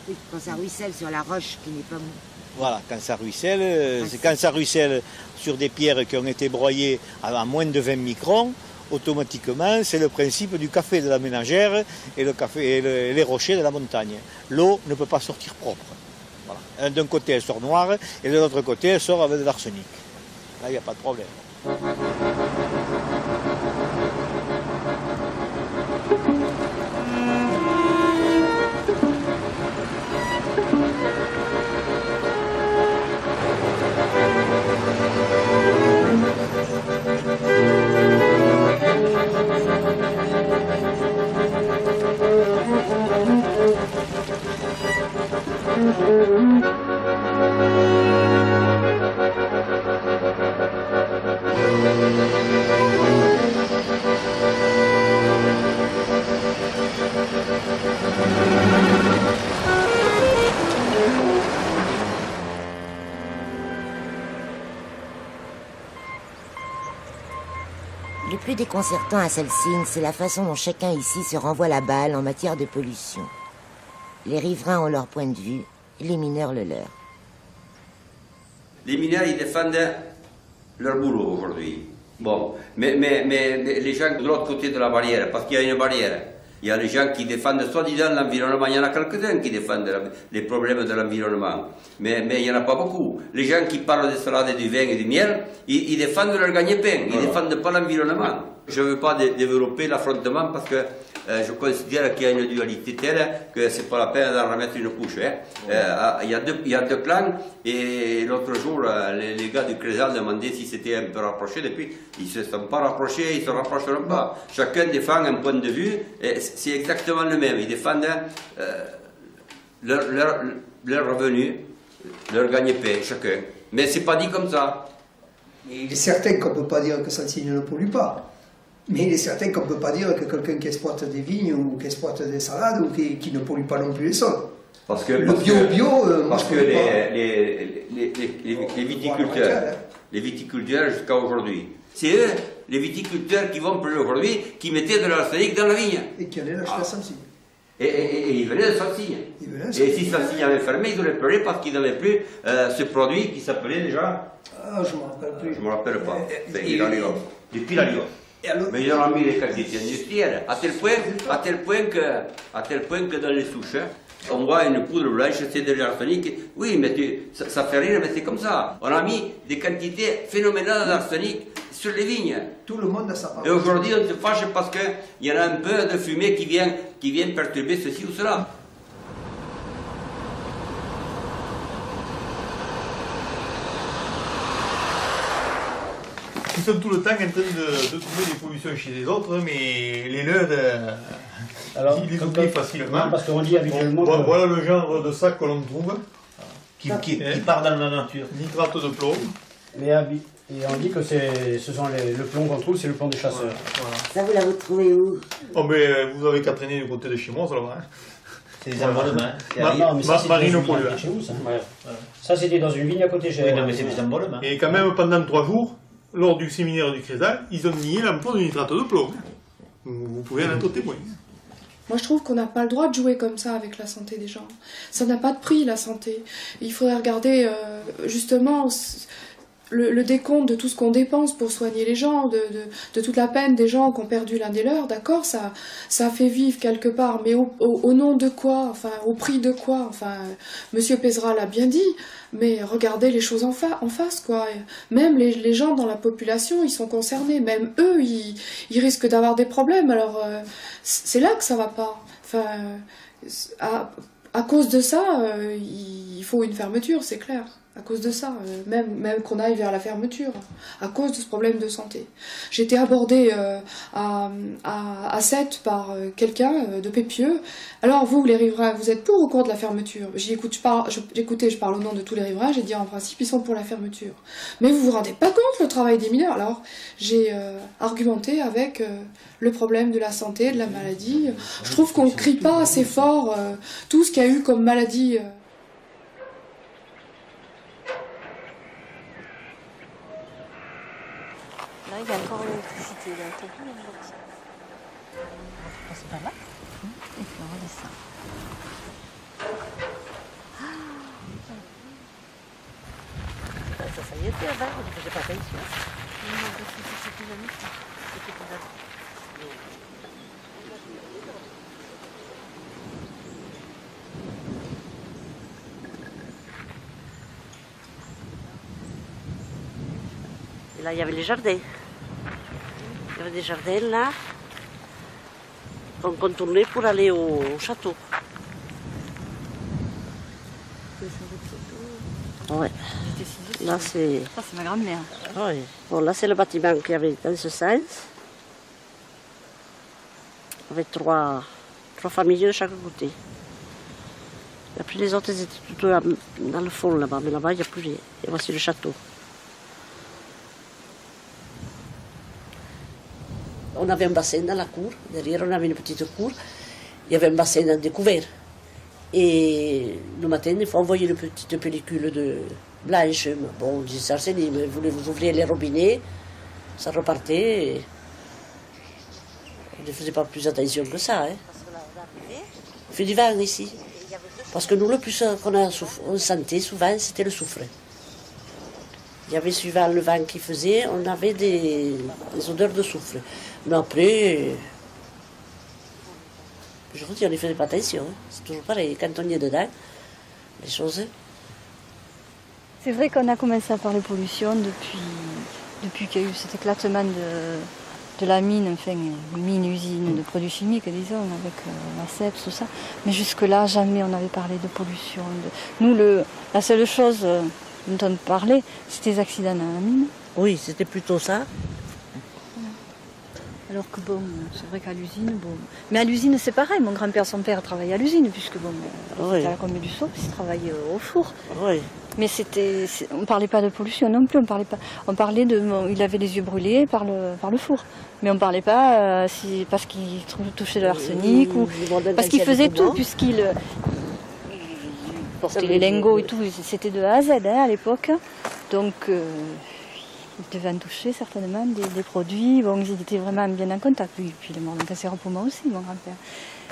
Oui, quand ça ruisselle sur la roche qui n'est pas mou. Voilà, quand ça ruisselle, c'est quand ça ruisselle sur des pierres qui ont été broyées à moins de 20 microns, automatiquement, c'est le principe du café de la ménagère et les rochers de la montagne. L'eau ne peut pas sortir propre. Voilà. D'un côté, elle sort noire, et de l'autre côté, elle sort avec de l'arsenic. Là, il n'y a pas de problème. Le plus déconcertant à Salsigne, c'est la façon dont chacun ici se renvoie la balle en matière de pollution. Les riverains ont leur point de vue, les mineurs le leur. Les mineurs, ils défendent leur boulot aujourd'hui. Bon, mais les gens de l'autre côté de la barrière, parce qu'il y a une barrière, il y a les gens qui défendent soi-disant l'environnement, il y en a quelques-uns qui défendent les problèmes de l'environnement, mais il n'y en a pas beaucoup. Les gens qui parlent de salade, du vin et du miel, ils défendent leur gagne-pain, ils ne défendent pas l'environnement. Je ne veux pas développer l'affrontement parce que je considère qu'il y a une dualité telle que ce n'est pas la peine d'en remettre une couche. Hein. Il y a deux clans et l'autre jour, les gars du Crésal demandaient si c'était un peu rapproché. Depuis, ils ne se sont pas rapprochés, ils ne se rapprocheront pas. Chacun défend un point de vue et c'est exactement le même. Ils défendent leur revenu, leur gagne-pain, chacun. Mais ce n'est pas dit comme ça. Il est certain qu'on ne peut pas dire que Salsigne ne pollue pas. Mais il est certain qu'on ne peut pas dire que quelqu'un qui exploite des vignes ou qui exploite des salades ou qui ne pollue pas non plus les sols. Parce que les viticulteurs jusqu'à aujourd'hui, c'est eux, les viticulteurs qui vont pleurer aujourd'hui, qui mettaient de l'arsenic dans la vigne. Et qui allaient l'acheter à Salsigne. Et ils venaient de Salsigne. Et si Salsigne avait fermé, ils auraient pleuré parce qu'ils n'avaient plus ce produit qui s'appelait déjà... Ah, je ne me rappelle plus. Je ne me rappelle pas. Depuis la Lyon. Mais ils ont mis les quantités industrielles, à tel point que dans les souches, on voit une poudre blanche, c'est de l'arsenic. Oui, mais ça fait rire, mais c'est comme ça. On a mis des quantités phénoménales d'arsenic sur les vignes. Tout le monde a sa part. Et aujourd'hui, on se fâche parce qu'il y en a un peu de fumée qui vient perturber ceci ou cela. Ils sont tout le temps en train de trouver des pollutions chez les autres, mais les leurs, ils les oublient facilement. Non, parce qu'on dit habituellement... Voilà le genre de sac que l'on trouve. Qui part dans la nature. Nitrate de plomb. Et on dit que le plomb qu'on trouve, c'est le plomb des chasseurs. Voilà. Ça, vous l'avez trouvé où? Oh, mais vous avez qu'à traîner du côté de chez moi, ça va. C'est des emballements. Non, mais ça, c'était Marino dans une vigne à côté chez vous, ça. Ouais. Ça, c'était dans une vigne à côté chez vous. Oui, non, mais c'est des emballements. Et quand même, pendant 3 jours, lors du séminaire du Crésal, ils ont nié l'emploi du nitrate de plomb. Vous pouvez en être témoin. Moi, je trouve qu'on n'a pas le droit de jouer comme ça avec la santé des gens. Ça n'a pas de prix, la santé. Il faudrait regarder, justement, le décompte de tout ce qu'on dépense pour soigner les gens, de toute la peine des gens qui ont perdu l'un des leurs, d'accord, ça fait vivre quelque part, mais au nom de quoi, enfin, au prix de quoi, enfin, Monsieur Pézra l'a bien dit, mais regardez les choses en face, quoi. Même les gens dans la population, ils sont concernés, même eux, ils risquent d'avoir des problèmes, alors c'est là que ça va pas. Enfin, à cause de ça, il faut une fermeture, c'est clair. À cause de ça, même qu'on aille vers la fermeture, à cause de ce problème de santé. J'ai été abordée à Sète par quelqu'un de Pépieux. Alors vous, les riverains, vous êtes pour ou contre la fermeture? Je parle au nom de tous les riverains, j'ai dit en principe, ils sont pour la fermeture. Mais vous vous rendez pas compte le travail des mineurs? Alors j'ai argumenté avec le problème de la santé, de la maladie. Je trouve qu'on ne crie pas assez fort tout ce qu'il y a eu comme maladie Là, il y a encore l'électricité. Là, t'as vu le box? On passe par là. Et puis on redescend. Ça y était avant, je ne faisais pas attention. Non, c'est plus jamais ça. C'était plus jamais. Et là, il y avait les jardins. Il y avait des jardins là, qu'on contournait pour aller au château. Ouais. Là, c'est... Ça, c'est ma grand-mère. Oui. Bon, là, c'est le bâtiment qu'il y avait dans ce sens. Avec trois familles de chaque côté. Et puis les autres, ils étaient tout dans le fond là-bas. Mais là-bas, il n'y a plus rien. Et voici le château. On avait un bassin dans la cour. Derrière, on avait une petite cour. Il y avait un bassin découvert. Et le matin, il faut envoyer une petite pellicule de blanche. Bon, on disait Arsène, mais vous ouvriez les robinets, ça repartait. Et on ne faisait pas plus attention que ça. Hein. On fait du vin ici. Parce que nous, le plus qu'on sentait souvent, c'était le soufre. Il y avait, suivant le vent qu'il faisait, on avait des odeurs de soufre. Mais après, je vous dis, on ne faisait pas attention. Hein. C'est toujours pareil, quand on y est dedans, les choses... C'est vrai qu'on a commencé à parler pollution depuis qu'il y a eu cet éclatement de la mine, enfin, mine-usine de produits chimiques, disons, avec la CEPS, tout ça. Mais jusque-là, jamais on n'avait parlé de pollution. Nous, la seule chose dont on parlait, c'était les accidents dans la mine. Oui, c'était plutôt ça. Alors que bon, c'est vrai qu'à l'usine, bon... Mais à l'usine, c'est pareil. Mon grand-père, son père travaillait à l'usine, puisque bon, c'était à la Combe du Sceau, puis il travaillait au four. Oui. Mais on ne parlait pas de pollution non plus, on parlait il avait les yeux brûlés par le four. Mais on ne parlait pas parce qu'il touchait de l'arsenic ou parce qu'il faisait tout, puisqu'il portait les lingots et tout, c'était de A à Z hein, à l'époque. Donc il devait en toucher certainement des produits, bon, ils étaient vraiment bien en contact. Puis il est mort d'un cancer au poumon aussi, mon grand-père.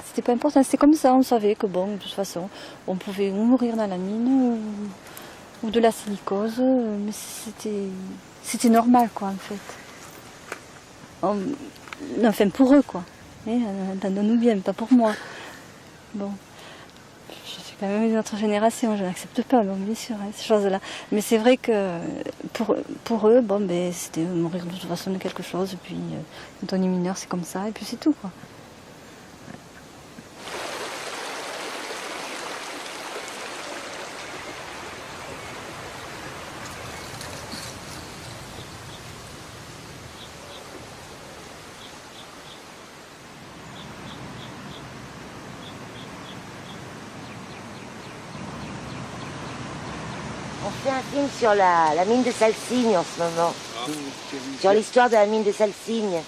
C'était pas important, c'était comme ça, on savait que bon, de toute façon, on pouvait ou mourir dans la mine ou de la silicose, mais c'était normal, quoi, en fait. Enfin, pour eux, quoi. Entendons-nous bien, pas pour moi. Bon, je suis quand même une autre génération, je n'accepte pas, bon, bien sûr, hein, ces choses-là. Mais c'est vrai que pour eux, bon, ben, c'était mourir de toute façon de quelque chose, et puis quand on est mineur, c'est comme ça, et puis c'est tout, quoi. On fait un film sur la mine de Salsigne en ce moment, sur l'histoire de la mine de Salsigne.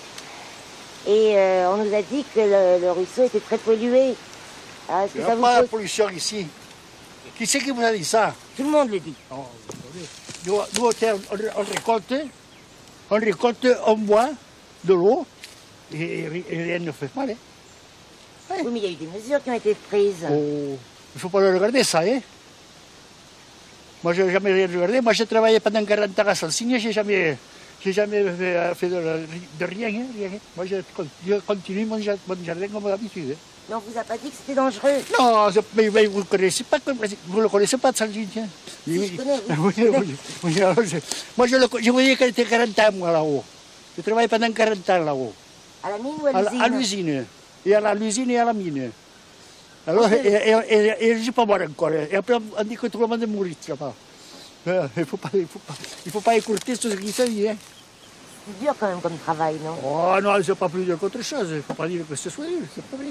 Et on nous a dit que le ruisseau était très pollué. Il n'y a pas de pollution ici. Qui c'est qui vous a dit ça? Tout le monde le dit. Nous, on récolte, on boit de l'eau et rien ne fait mal. Hein. Ouais. Oui, mais il y a eu des mesures qui ont été prises. Oh, il ne faut pas le regarder ça. Hein. Moi, je n'ai jamais rien regardé. Moi, j'ai travaillé pendant 40 ans à Salsigne, je n'ai jamais fait de rien, hein, rien. Moi, je continue mon jardin comme d'habitude. Hein. Mais on ne vous a pas dit que c'était dangereux. Non, mais vous ne connaissez pas, vous le connaissez pas de Salsigne. Hein. Si, je connais, oui. Moi, je vous dis qu'elle était 40 ans, moi, là-haut. Je travaille pendant 40 ans là-haut. À la mine ou à l'usine? À l'usine. Et à l'usine et à la mine. Alors, et je ne suis pas mort encore. Et après, on dit que tout le monde est mort là-bas. Il ne faut pas écouter ce qui se dit. Hein. C'est dur quand même comme travail, non? Oh non, c'est pas plus dur qu'autre chose. Il ne faut pas dire que ce soit dur, c'est pas vrai.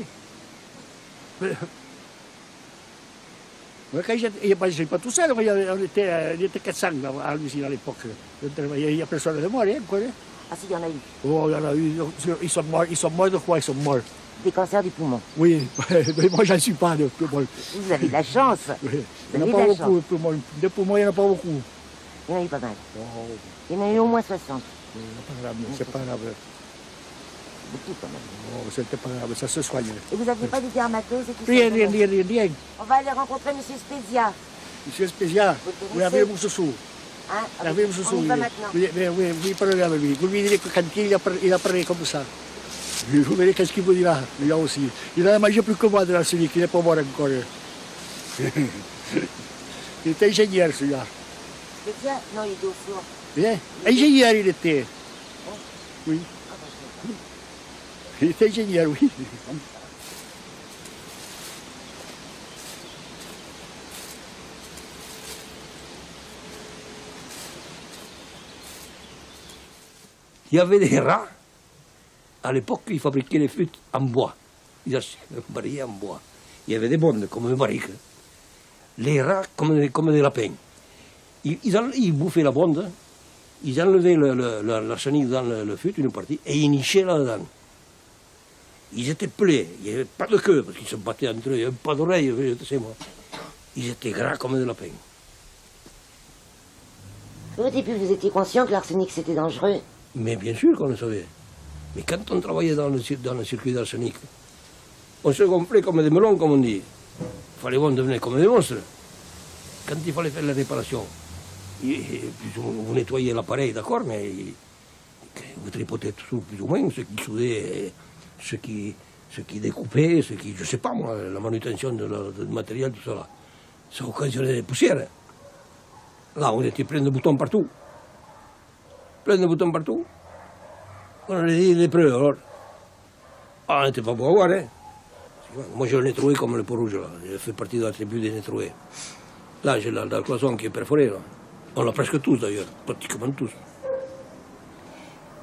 Mais quand j'étais pas tout seul, on était 400 à l'usine à l'époque. Il n'y a personne de mort. Hein, quoi, hein. Ah si, il y en a eu. Oh, il y en a eu. Ils sont morts de quoi? Ils sont morts. Des cancers du poumon. Oui, mais moi j'en suis pas de poumon. Vous avez de la chance. Oui. Il n'y en a pas beaucoup de poumons. De poumons, il n'y en a pas beaucoup. Il y en a eu pas mal. Il y en a eu au moins 60. C'est pas grave. Beaucoup quand même. Oh, c'était pas grave, ça se soigne. Et vous n'aviez pas des dermatoses et tout ça? Rien. On va aller rencontrer M. Spezia. Monsieur Spezia, vous avez mon chouchou. Hein? Vous avez mon chouchou. On y va maintenant. Oui, parlez avec lui. Vous lui direz que quand il a parlé comme ça. Vous verrez qu'est-ce qu'il vous dira, lui aussi. Il en a mangé plus que moi de l'arsenic, il n'est pas mort encore. Il était ingénieur, celui-là. Spezia? Non, il était au four. Bien. Ingénieur, il était. Oui. Il était ingénieur, oui. Il y avait des rats. À l'époque, ils fabriquaient les flûtes en bois. Ils achetaient un barillet en bois. Il y avait des bondes comme des barriques. Les rats comme des lapins. Ils bouffaient la bonde, ils enlevaient l'arsenic dans le fût, une partie, et ils nichaient là-dedans. Ils étaient pelés, il n'y avait pas de queue, parce qu'ils se battaient entre eux, il n'y avait pas d'oreilles, je sais moi. Ils étaient gras comme des lapins. Au début, vous étiez conscient que l'arsenic c'était dangereux? Mais bien sûr qu'on le savait. Mais quand on travaillait dans le circuit d'arsenic, on se gonflait comme des melons, comme on dit. Il fallait devenir comme des monstres. Quand il fallait faire la réparation, vous nettoyez l'appareil, d'accord, mais vous tripotez tout plus ou moins, ce qui soudait, ce qui découpait, ce qui, je sais pas moi, la manutention du matériel, tout ça là. Ça occasionnait des poussières. Là, on était plein de boutons partout. Plein de boutons partout. On avait dit les preuves, alors. Ah, on n'était pas beau à voir, hein. Moi, je l'ai trouvé comme le peau rouge, là. Je fais partie de la tribu des netroués. Là, j'ai la cloison qui est perforée, là. On l'a presque tous, d'ailleurs, pratiquement tous.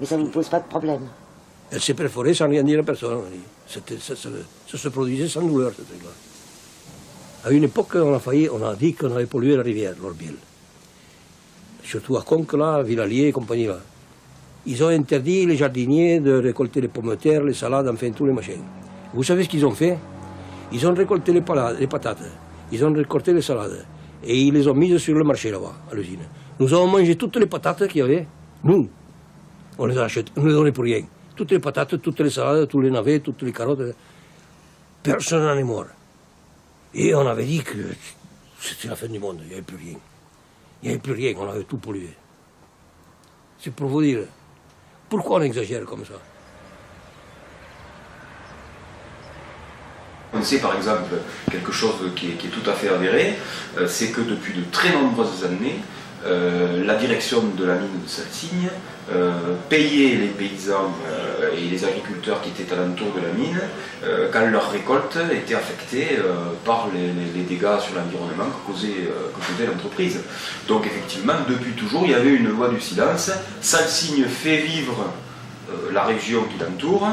Mais ça ne vous pose pas de problème? Elle s'est perforée sans rien dire à personne. Ça se produisait sans douleur, ce truc-là. À une époque, on a dit qu'on avait pollué la rivière, l'Orbiel. Surtout à Conques, là, Villalier et compagnie, là. Ils ont interdit les jardiniers de récolter les pommes de terre, les salades, enfin tous les machins. Vous savez ce qu'ils ont fait? Ils ont récolté les patates, ils ont récolté les salades, et ils les ont mises sur le marché là-bas, à l'usine. Nous avons mangé toutes les patates qu'il y avait, nous. On les a achetées, on ne les donnait pour rien. Toutes les patates, toutes les salades, tous les navets, toutes les carottes. Personne n'en est mort. Et on avait dit que c'était la fin du monde, il n'y avait plus rien. Il n'y avait plus rien, on avait tout pollué. C'est pour vous dire, pourquoi on exagère comme ça? On sait par exemple quelque chose qui est tout à fait avéré, c'est que depuis de très nombreuses années, la direction de la mine de Salsigne payait les paysans et les agriculteurs qui étaient alentour de la mine quand leur récolte était affectée par les dégâts sur l'environnement que causait l'entreprise. Donc effectivement, depuis toujours, il y avait une loi du silence. Salsigne fait vivre la région qui l'entoure,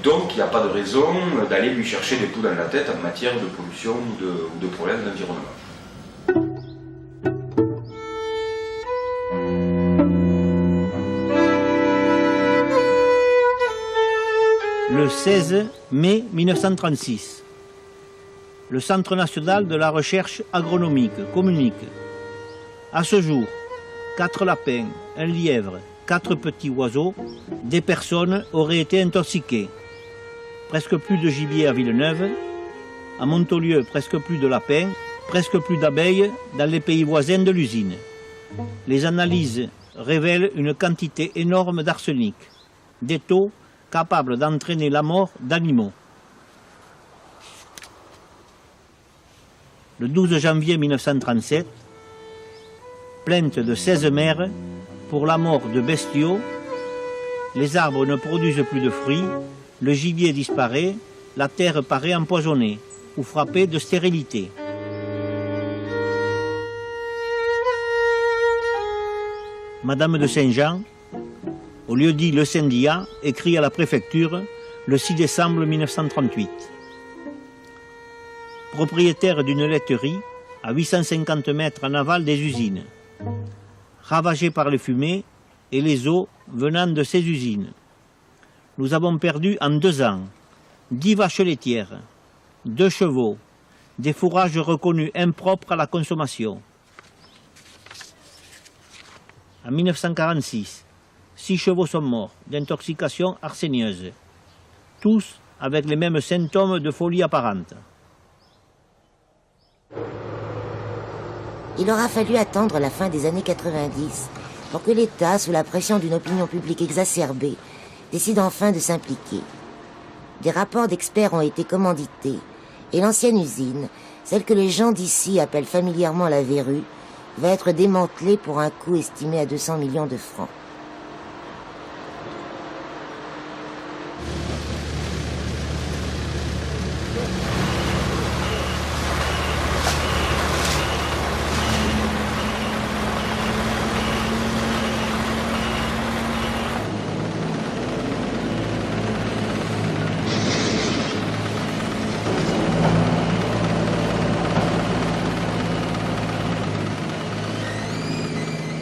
donc il n'y a pas de raison d'aller lui chercher des coups dans la tête en matière de pollution ou de problèmes d'environnement. Le 16 mai 1936, le Centre national de la recherche agronomique communique. À ce jour, 4 lapins, un lièvre, 4 petits oiseaux, des personnes auraient été intoxiquées. Presque plus de gibier à Villeneuve, à Montaulieu presque plus de lapins, presque plus d'abeilles dans les pays voisins de l'usine. Les analyses révèlent une quantité énorme d'arsenic, des taux capables d'entraîner la mort d'animaux. Le 12 janvier 1937, plainte de 16 mères pour la mort de bestiaux, les arbres ne produisent plus de fruits, le gibier disparaît, la terre paraît empoisonnée ou frappée de stérilité. Madame de Saint-Jean, au lieu-dit Le Syndiat, écrit à la préfecture le 6 décembre 1938. Propriétaire d'une laiterie à 850 mètres en aval des usines, ravagée par les fumées et les eaux venant de ces usines. Nous avons perdu en 2 ans 10 vaches laitières, 2 chevaux, des fourrages reconnus impropres à la consommation. En 1946, 6 chevaux sont morts d'intoxication arsénieuse, tous avec les mêmes symptômes de folie apparente. Il aura fallu attendre la fin des années 90 pour que l'État, sous la pression d'une opinion publique exacerbée, décide enfin de s'impliquer. Des rapports d'experts ont été commandités et l'ancienne usine, celle que les gens d'ici appellent familièrement la verrue, va être démantelée pour un coût estimé à 200 millions de francs.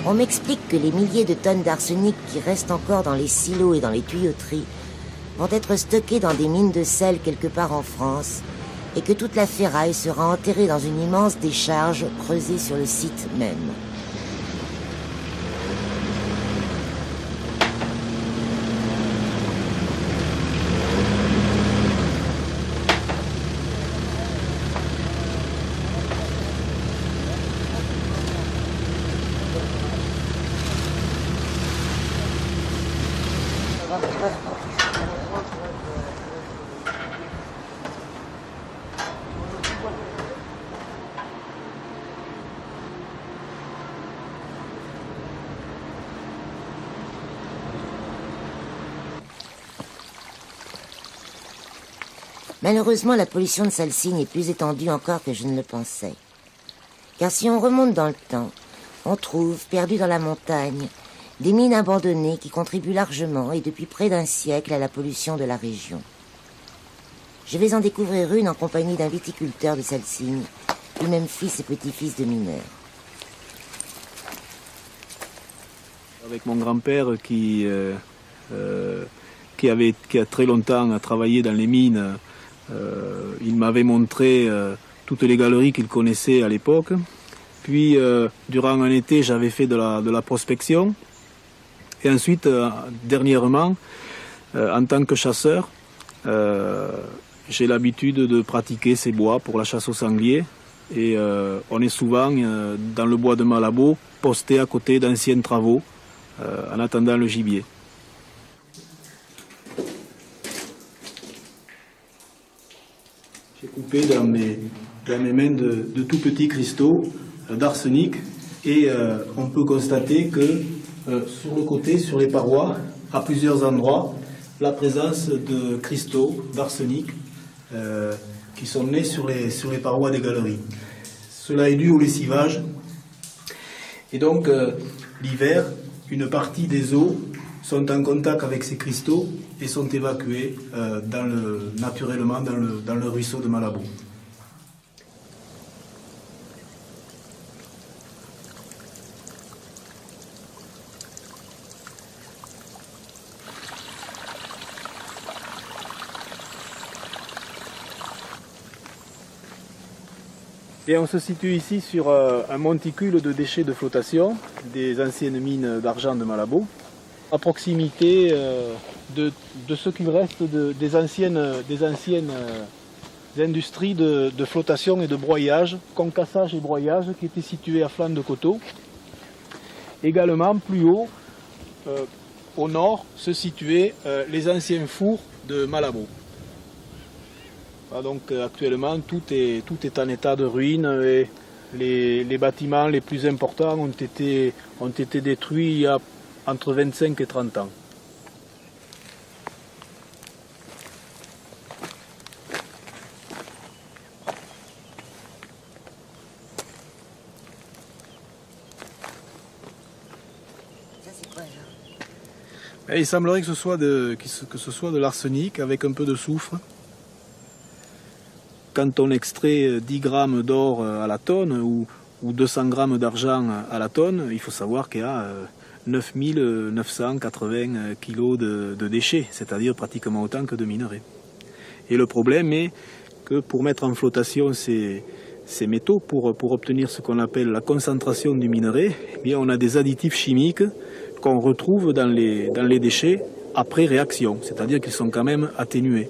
On m'explique que les milliers de tonnes d'arsenic qui restent encore dans les silos et dans les tuyauteries vont être stockées dans des mines de sel quelque part en France et que toute la ferraille sera enterrée dans une immense décharge creusée sur le site même. Malheureusement, la pollution de Salsigne est plus étendue encore que je ne le pensais. Car si on remonte dans le temps, on trouve, perdus dans la montagne, des mines abandonnées qui contribuent largement et depuis près d'un siècle à la pollution de la région. Je vais en découvrir une en compagnie d'un viticulteur de Salsigne, lui-même fils et petit-fils de mineurs. Avec mon grand-père qui a très longtemps travaillé dans les mines, il m'avait montré toutes les galeries qu'il connaissait à l'époque. Puis, durant un été, j'avais fait de la prospection. Et ensuite, dernièrement, en tant que chasseur, j'ai l'habitude de pratiquer ces bois pour la chasse au sanglier. Et on est souvent dans le bois de Malabo, posté à côté d'anciens travaux, en attendant le gibier. J'ai coupé dans mes mains de tout petits cristaux d'arsenic et on peut constater que sur le côté, sur les parois, à plusieurs endroits, la présence de cristaux d'arsenic qui sont nés sur les parois des galeries. Cela est dû au lessivage et donc l'hiver, une partie des eaux sont en contact avec ces cristaux et sont évacués naturellement dans le ruisseau de Malabo. Et on se situe ici sur un monticule de déchets de flottation des anciennes mines d'argent de Malabo, à proximité de ce qu'il reste des anciennes industries de flottation et de broyage, concassage et broyage, qui étaient situées à flanc de coteau. Également, plus haut, au nord, se situaient les anciens fours de Malabo. Donc actuellement, tout est en état de ruine et les bâtiments les plus importants ont été détruits il y a entre 25 et 30 ans. Et il semblerait que ce soit de l'arsenic avec un peu de soufre. Quand on extrait 10 grammes d'or à la tonne ou 200 grammes d'argent à la tonne, il faut savoir qu'il y a 9980 kilos de déchets, c'est-à-dire pratiquement autant que de minerais. Et le problème est que pour mettre en flottation ces métaux, pour obtenir ce qu'on appelle la concentration du minerai, eh bien on a des additifs chimiques qu'on retrouve dans les déchets après réaction, c'est-à-dire qu'ils sont quand même atténués,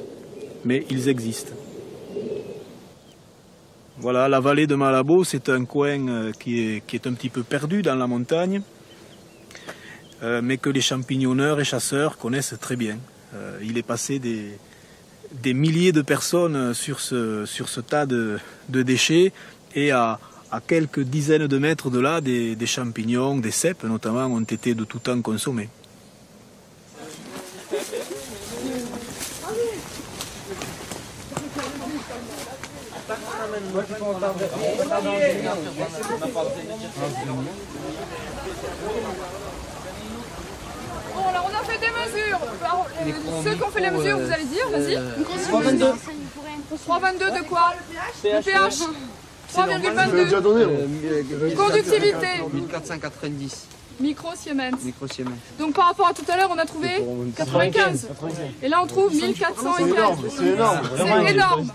mais ils existent. Voilà, la vallée de Malabo, c'est un coin qui est un petit peu perdu dans la montagne, mais que les champignonneurs et chasseurs connaissent très bien. Il est passé des milliers de personnes sur ce tas de déchets, et à quelques dizaines de mètres de là, des champignons, des cèpes notamment, ont été de tout temps consommés. Bon, alors on a fait des mesures. Alors, ceux qui ont fait les mesures, vous allez dire, vas-y. 3,22. 3,22 de quoi? Le pH 3,22. Conductivité 1490. Micro-Siemens. Micro-Siemens. Donc par rapport à tout à l'heure, on a trouvé 95. Et là, on trouve 1400 et quelques. C'est énorme. C'est énorme.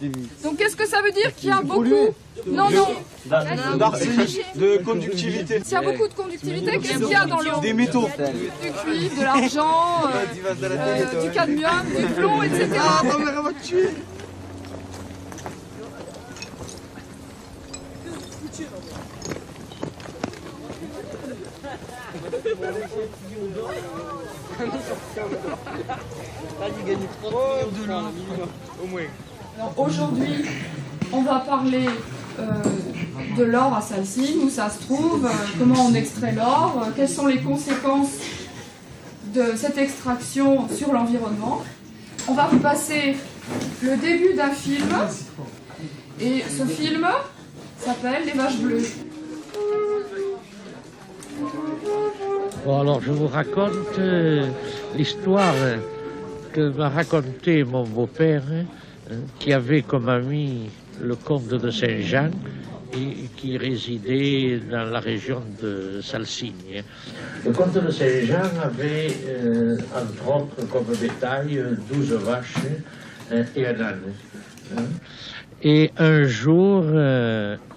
Donc qu'est-ce que ça veut dire? Qu'il y a beaucoup... Non, non. D'arsenic, de conductivité. S'il y a beaucoup de conductivité, qu'est-ce qu'il y a dans l'eau? Des métaux. Du cuivre, de l'argent, du cadmium, du plomb, etc. Ah, ta mère va te tuer. Aujourd'hui, on va parler de l'or à Salsigne, où ça se trouve, comment on extrait l'or, quelles sont les conséquences de cette extraction sur l'environnement. On va vous passer le début d'un film, et ce film s'appelle Les Vaches Bleues. Bon, alors je vous raconte l'histoire que m'a raconté mon beau-père, qui avait comme ami le comte de Saint-Jean et qui résidait dans la région de Salsigne. Le comte de Saint-Jean avait, entre autres, comme bétail, 12 vaches et un âne. Et un jour,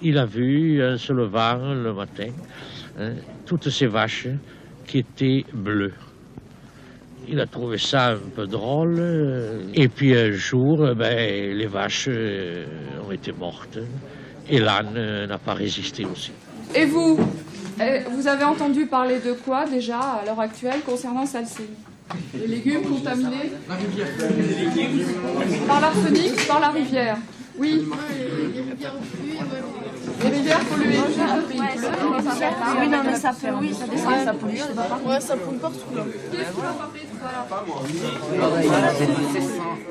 il a vu, en se levant le matin, toutes ces vaches qui étaient bleues. Il a trouvé ça un peu drôle. Et puis un jour, les vaches ont été mortes. Et l'âne n'a pas résisté aussi. Et vous, vous avez entendu parler de quoi déjà à l'heure actuelle concernant Salsigne? Les légumes contaminés par l'arsenic, par la rivière. Oui. Les rivières polluées. Oui, non, mais ça peut, oui, ça descend, ça pollue. Ouais, ça pollue partout. Qu'est-ce qui va parler tout à l'heure?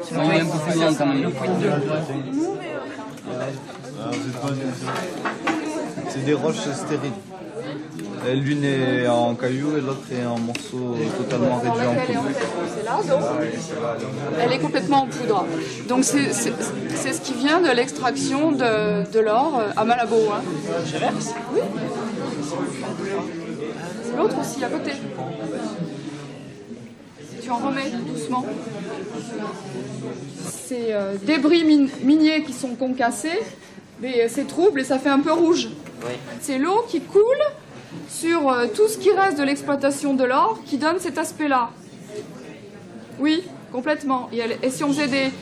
C'est un peu plus loin quand même. C'est des roches stériles. L'une est en cailloux et l'autre est en morceaux totalement réduits en poudre. C'est là, donc elle est complètement en poudre. Donc c'est ce qui vient de l'extraction de l'or à Malabo. Hein. Oui. L'autre aussi, à côté. Tu en remets doucement. C'est débris miniers qui sont concassés, mais c'est trouble et ça fait un peu rouge. Oui. C'est l'eau qui coule sur tout ce qui reste de l'exploitation de l'or qui donne cet aspect-là. Oui, complètement. Et si on faisait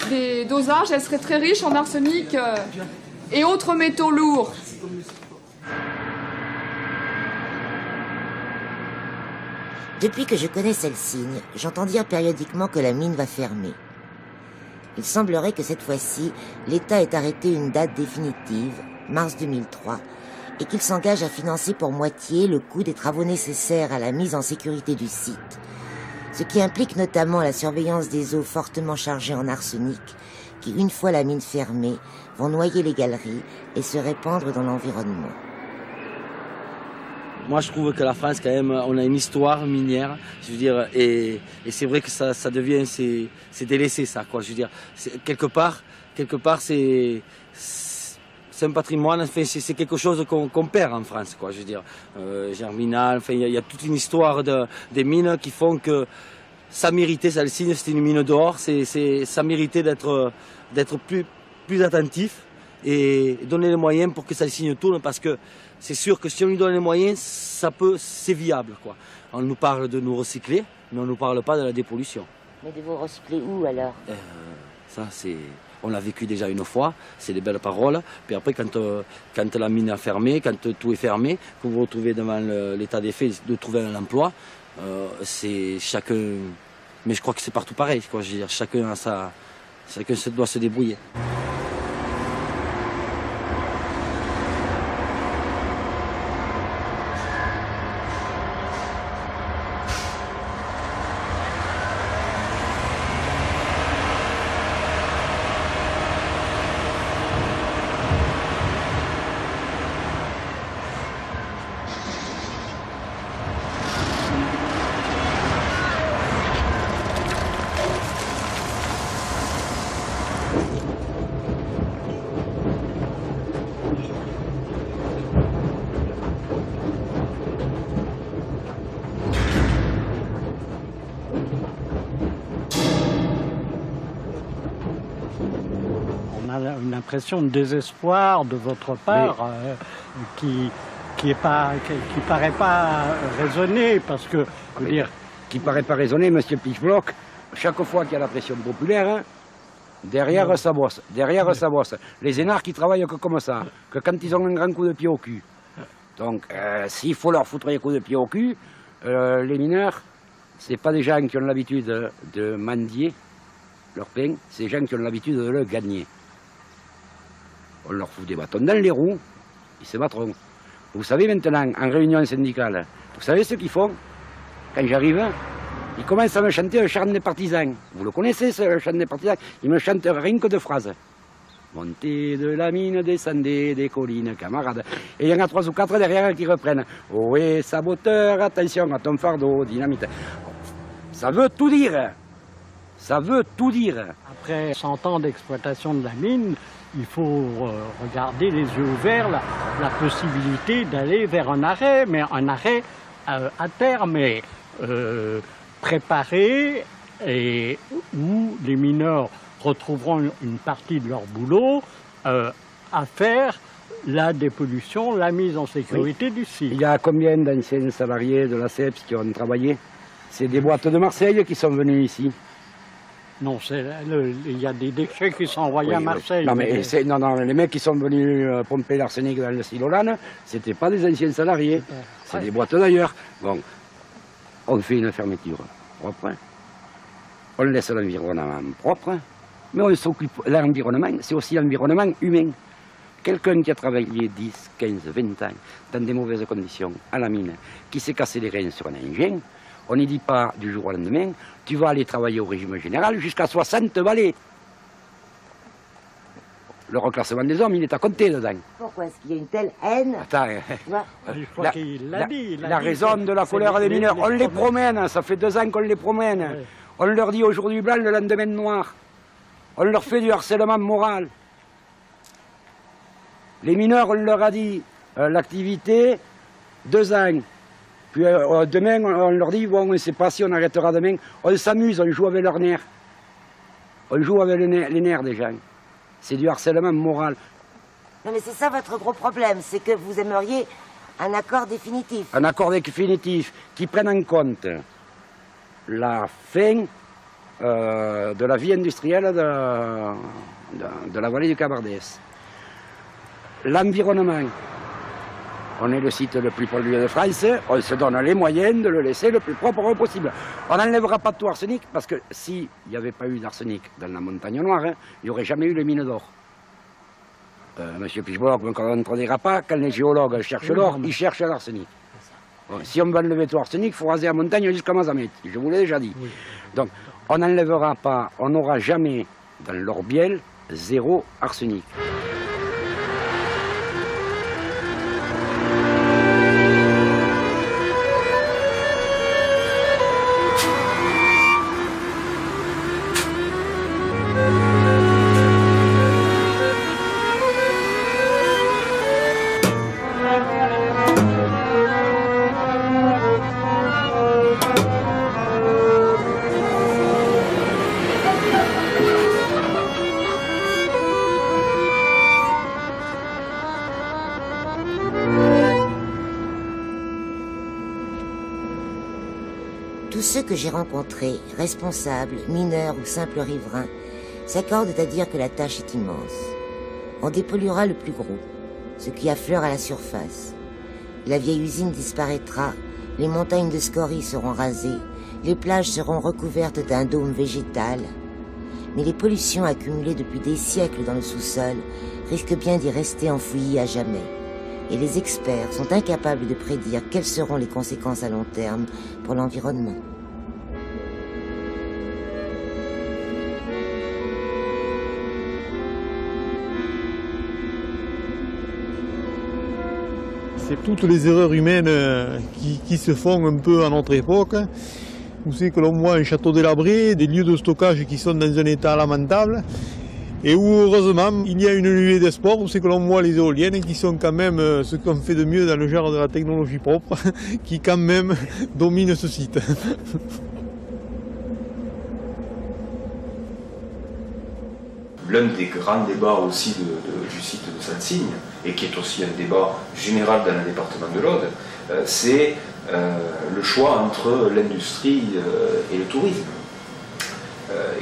des dosages, elle serait très riche en arsenic et autres métaux lourds. Depuis que je connais Salsigne, j'entends dire périodiquement que la mine va fermer. Il semblerait que cette fois-ci, l'État ait arrêté une date définitive, mars 2003, et qu'il s'engage à financer pour moitié le coût des travaux nécessaires à la mise en sécurité du site, ce qui implique notamment la surveillance des eaux fortement chargées en arsenic, qui, une fois la mine fermée, vont noyer les galeries et se répandre dans l'environnement. Moi, je trouve que la France, quand même, on a une histoire minière, je veux dire, et c'est vrai que ça devient, c'est délaissé, ça, quoi. Je veux dire, quelque part, c'est un patrimoine, enfin, c'est quelque chose qu'on perd en France, quoi. Je veux dire, Germinal, enfin, il y a toute une histoire des mines qui font que ça méritait, Salsigne, c'était une mine d'or, ça méritait d'être plus attentif. et donner les moyens pour que Salsigne tourne, parce que c'est sûr que si on lui donne les moyens, c'est viable, quoi. On nous parle de nous recycler, mais on ne nous parle pas de la dépollution. Mais de vous recycler où alors? Ça, on l'a vécu déjà une fois, c'est des belles paroles. Puis après, quand la mine est fermée, quand tout est fermé, que vous vous retrouvez devant l'état des faits de trouver un emploi, c'est chacun. Mais je crois que c'est partout pareil, quoi. Je veux dire, chacun doit se débrouiller. Une impression de désespoir de votre part qui paraît pas raisonnée, parce que, je veux dire... Qui paraît pas raisonné, monsieur Pichbloch, chaque fois qu'il y a la pression populaire, hein, derrière ça bosse, Les énarques qui travaillent que comme ça, que quand ils ont un grand coup de pied au cul. Donc, s'il faut leur foutre un coup de pied au cul, les mineurs, c'est pas des gens qui ont l'habitude de mendier leur pain, c'est des gens qui ont l'habitude de le gagner. On leur fout des bâtons dans les roues, ils se battront. Vous savez maintenant, en réunion syndicale, vous savez ce qu'ils font? Quand j'arrive, ils commencent à me chanter un chant des partisans. Vous le connaissez, ce chant des partisans? Ils me chantent rien que de phrases. Montez de la mine, descendez des collines, camarades. Et il y en a 3 ou 4 derrière qui reprennent. Ohé, saboteur, attention à ton fardeau, dynamite. Ça veut tout dire. Ça veut tout dire. Après 100 ans d'exploitation de la mine, il faut regarder les yeux ouverts la possibilité d'aller vers un arrêt, mais un arrêt à terme, préparé, et où les mineurs retrouveront une partie de leur boulot à faire la dépollution, la mise en sécurité du site. Il y a combien d'anciens salariés de la CEPS qui ont travaillé? C'est des boîtes de Marseille qui sont venues ici. Non, il y a des déchets qui sont envoyés à Marseille. Non, mais non, les mecs qui sont venus pomper l'arsenic dans le Silolane, c'était pas des anciens salariés, c'est des boîtes d'ailleurs. Bon, on fait une fermeture propre, on laisse l'environnement propre, mais on s'occupe, l'environnement, c'est aussi l'environnement humain. Quelqu'un qui a travaillé 10, 15, 20 ans dans des mauvaises conditions à la mine, qui s'est cassé les reins sur un engin, on n'y dit pas du jour au lendemain, tu vas aller travailler au régime général jusqu'à 60 balais. Le reclassement des hommes, il est à compter dedans. Pourquoi est-ce qu'il y a une telle haine? Attends, la raison de la colère des mineurs, on les promène, ça fait 2 ans qu'on les promène. Ouais. On leur dit aujourd'hui blanc, le lendemain noir. On leur fait du harcèlement moral. Les mineurs, on leur a dit l'activité, 2 ans. Puis demain, on leur dit, bon, on ne sait pas si on arrêtera demain. On s'amuse, on joue avec leurs nerfs. On joue avec les nerfs des gens. C'est du harcèlement moral. Non mais c'est ça votre gros problème, c'est que vous aimeriez un accord définitif. Un accord définitif qui prenne en compte la fin de la vie industrielle de la vallée du Cabardès. L'environnement. On est le site le plus pollué de France, on se donne les moyens de le laisser le plus propre possible. On n'enlèvera pas tout arsenic, parce que s'il n'y avait pas eu d'arsenic dans la montagne noire, il n'y aurait jamais eu les mines d'or. Monsieur Pichbloch ne contredira pas, quand les géologues cherchent l'or, ils cherchent l'arsenic. Bon, si on veut enlever tout arsenic, il faut raser la montagne jusqu'à Mazamet, je vous l'ai déjà dit. Oui. Donc, on n'enlèvera pas, on n'aura jamais dans l'Orbiel 0 arsenic. ceux que j'ai rencontrés, responsables, mineurs ou simples riverains, s'accordent à dire que la tâche est immense. On dépolluera le plus gros, ce qui affleure à la surface. La vieille usine disparaîtra, les montagnes de scories seront rasées, les plages seront recouvertes d'un dôme végétal. Mais les pollutions accumulées depuis des siècles dans le sous-sol risquent bien d'y rester enfouies à jamais. Et les experts sont incapables de prédire quelles seront les conséquences à long terme pour l'environnement. C'est toutes les erreurs humaines qui se font un peu à notre époque. Où c'est que l'on voit un château délabré, des lieux de stockage qui sont dans un état lamentable, et où heureusement il y a une nuée d'espoir, où c'est que l'on voit les éoliennes qui sont quand même ce qu'on fait de mieux dans le genre de la technologie propre, qui quand même dominent ce site. L'un des grands débats aussi du site de Salsigne, et qui est aussi un débat général dans le département de l'Aude, c'est le choix entre l'industrie et le tourisme.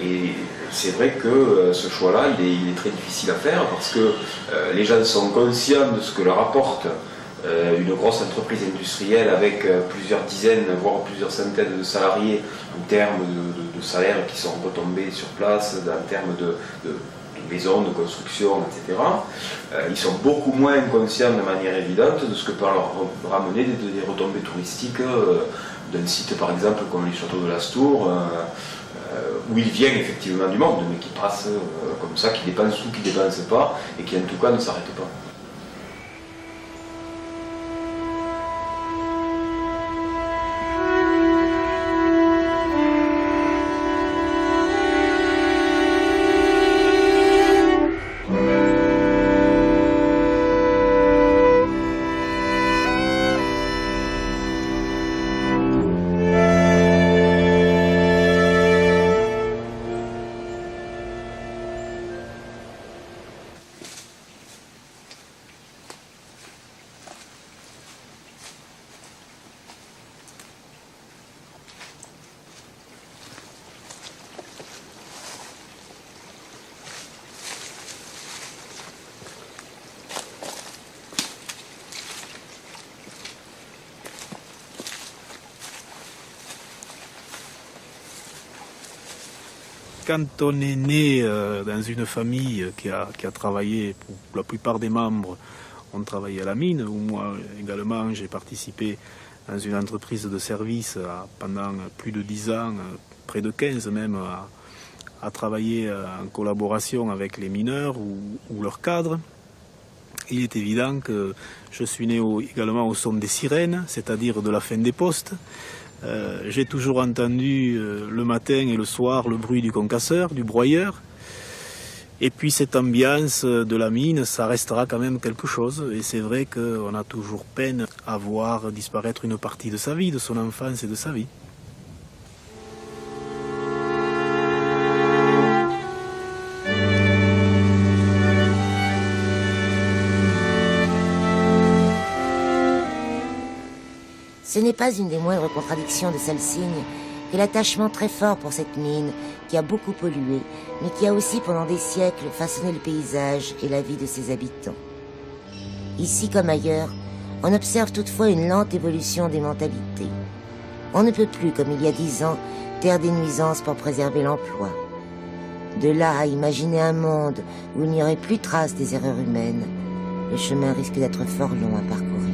Et c'est vrai que ce choix-là, il est très difficile à faire parce que les gens sont conscients de ce que leur apporte une grosse entreprise industrielle avec plusieurs dizaines, voire plusieurs centaines de salariés en termes de salaires qui sont retombés sur place, en termes de maisons, de construction, etc. Ils sont beaucoup moins conscients de manière évidente de ce que peut leur ramener des retombées touristiques d'un site par exemple comme les châteaux de l'Astour, où il vient effectivement du monde, mais qui passe comme ça, qui dépense ou qui ne dépense pas, et qui en tout cas ne s'arrête pas. Quand on est né dans une famille qui a travaillé, pour la plupart des membres ont travaillé à la mine, ou moi également j'ai participé dans une entreprise de service pendant plus de 10 ans, près de 15 même, à travailler en collaboration avec les mineurs ou leurs cadres. Il est évident que je suis né également au son des sirènes, c'est-à-dire de la fin des postes. J'ai toujours entendu le matin et le soir le bruit du concasseur, du broyeur. Et puis cette ambiance de la mine, ça restera quand même quelque chose. Et c'est vrai qu'on a toujours peine à voir disparaître une partie de sa vie, de son enfance et de sa vie. Ce n'est pas une des moindres contradictions de Salsigne que l'attachement très fort pour cette mine qui a beaucoup pollué, mais qui a aussi pendant des siècles façonné le paysage et la vie de ses habitants. Ici comme ailleurs, on observe toutefois une lente évolution des mentalités. On ne peut plus, comme il y a 10 ans, taire des nuisances pour préserver l'emploi. De là à imaginer un monde où il n'y aurait plus trace des erreurs humaines, le chemin risque d'être fort long à parcourir.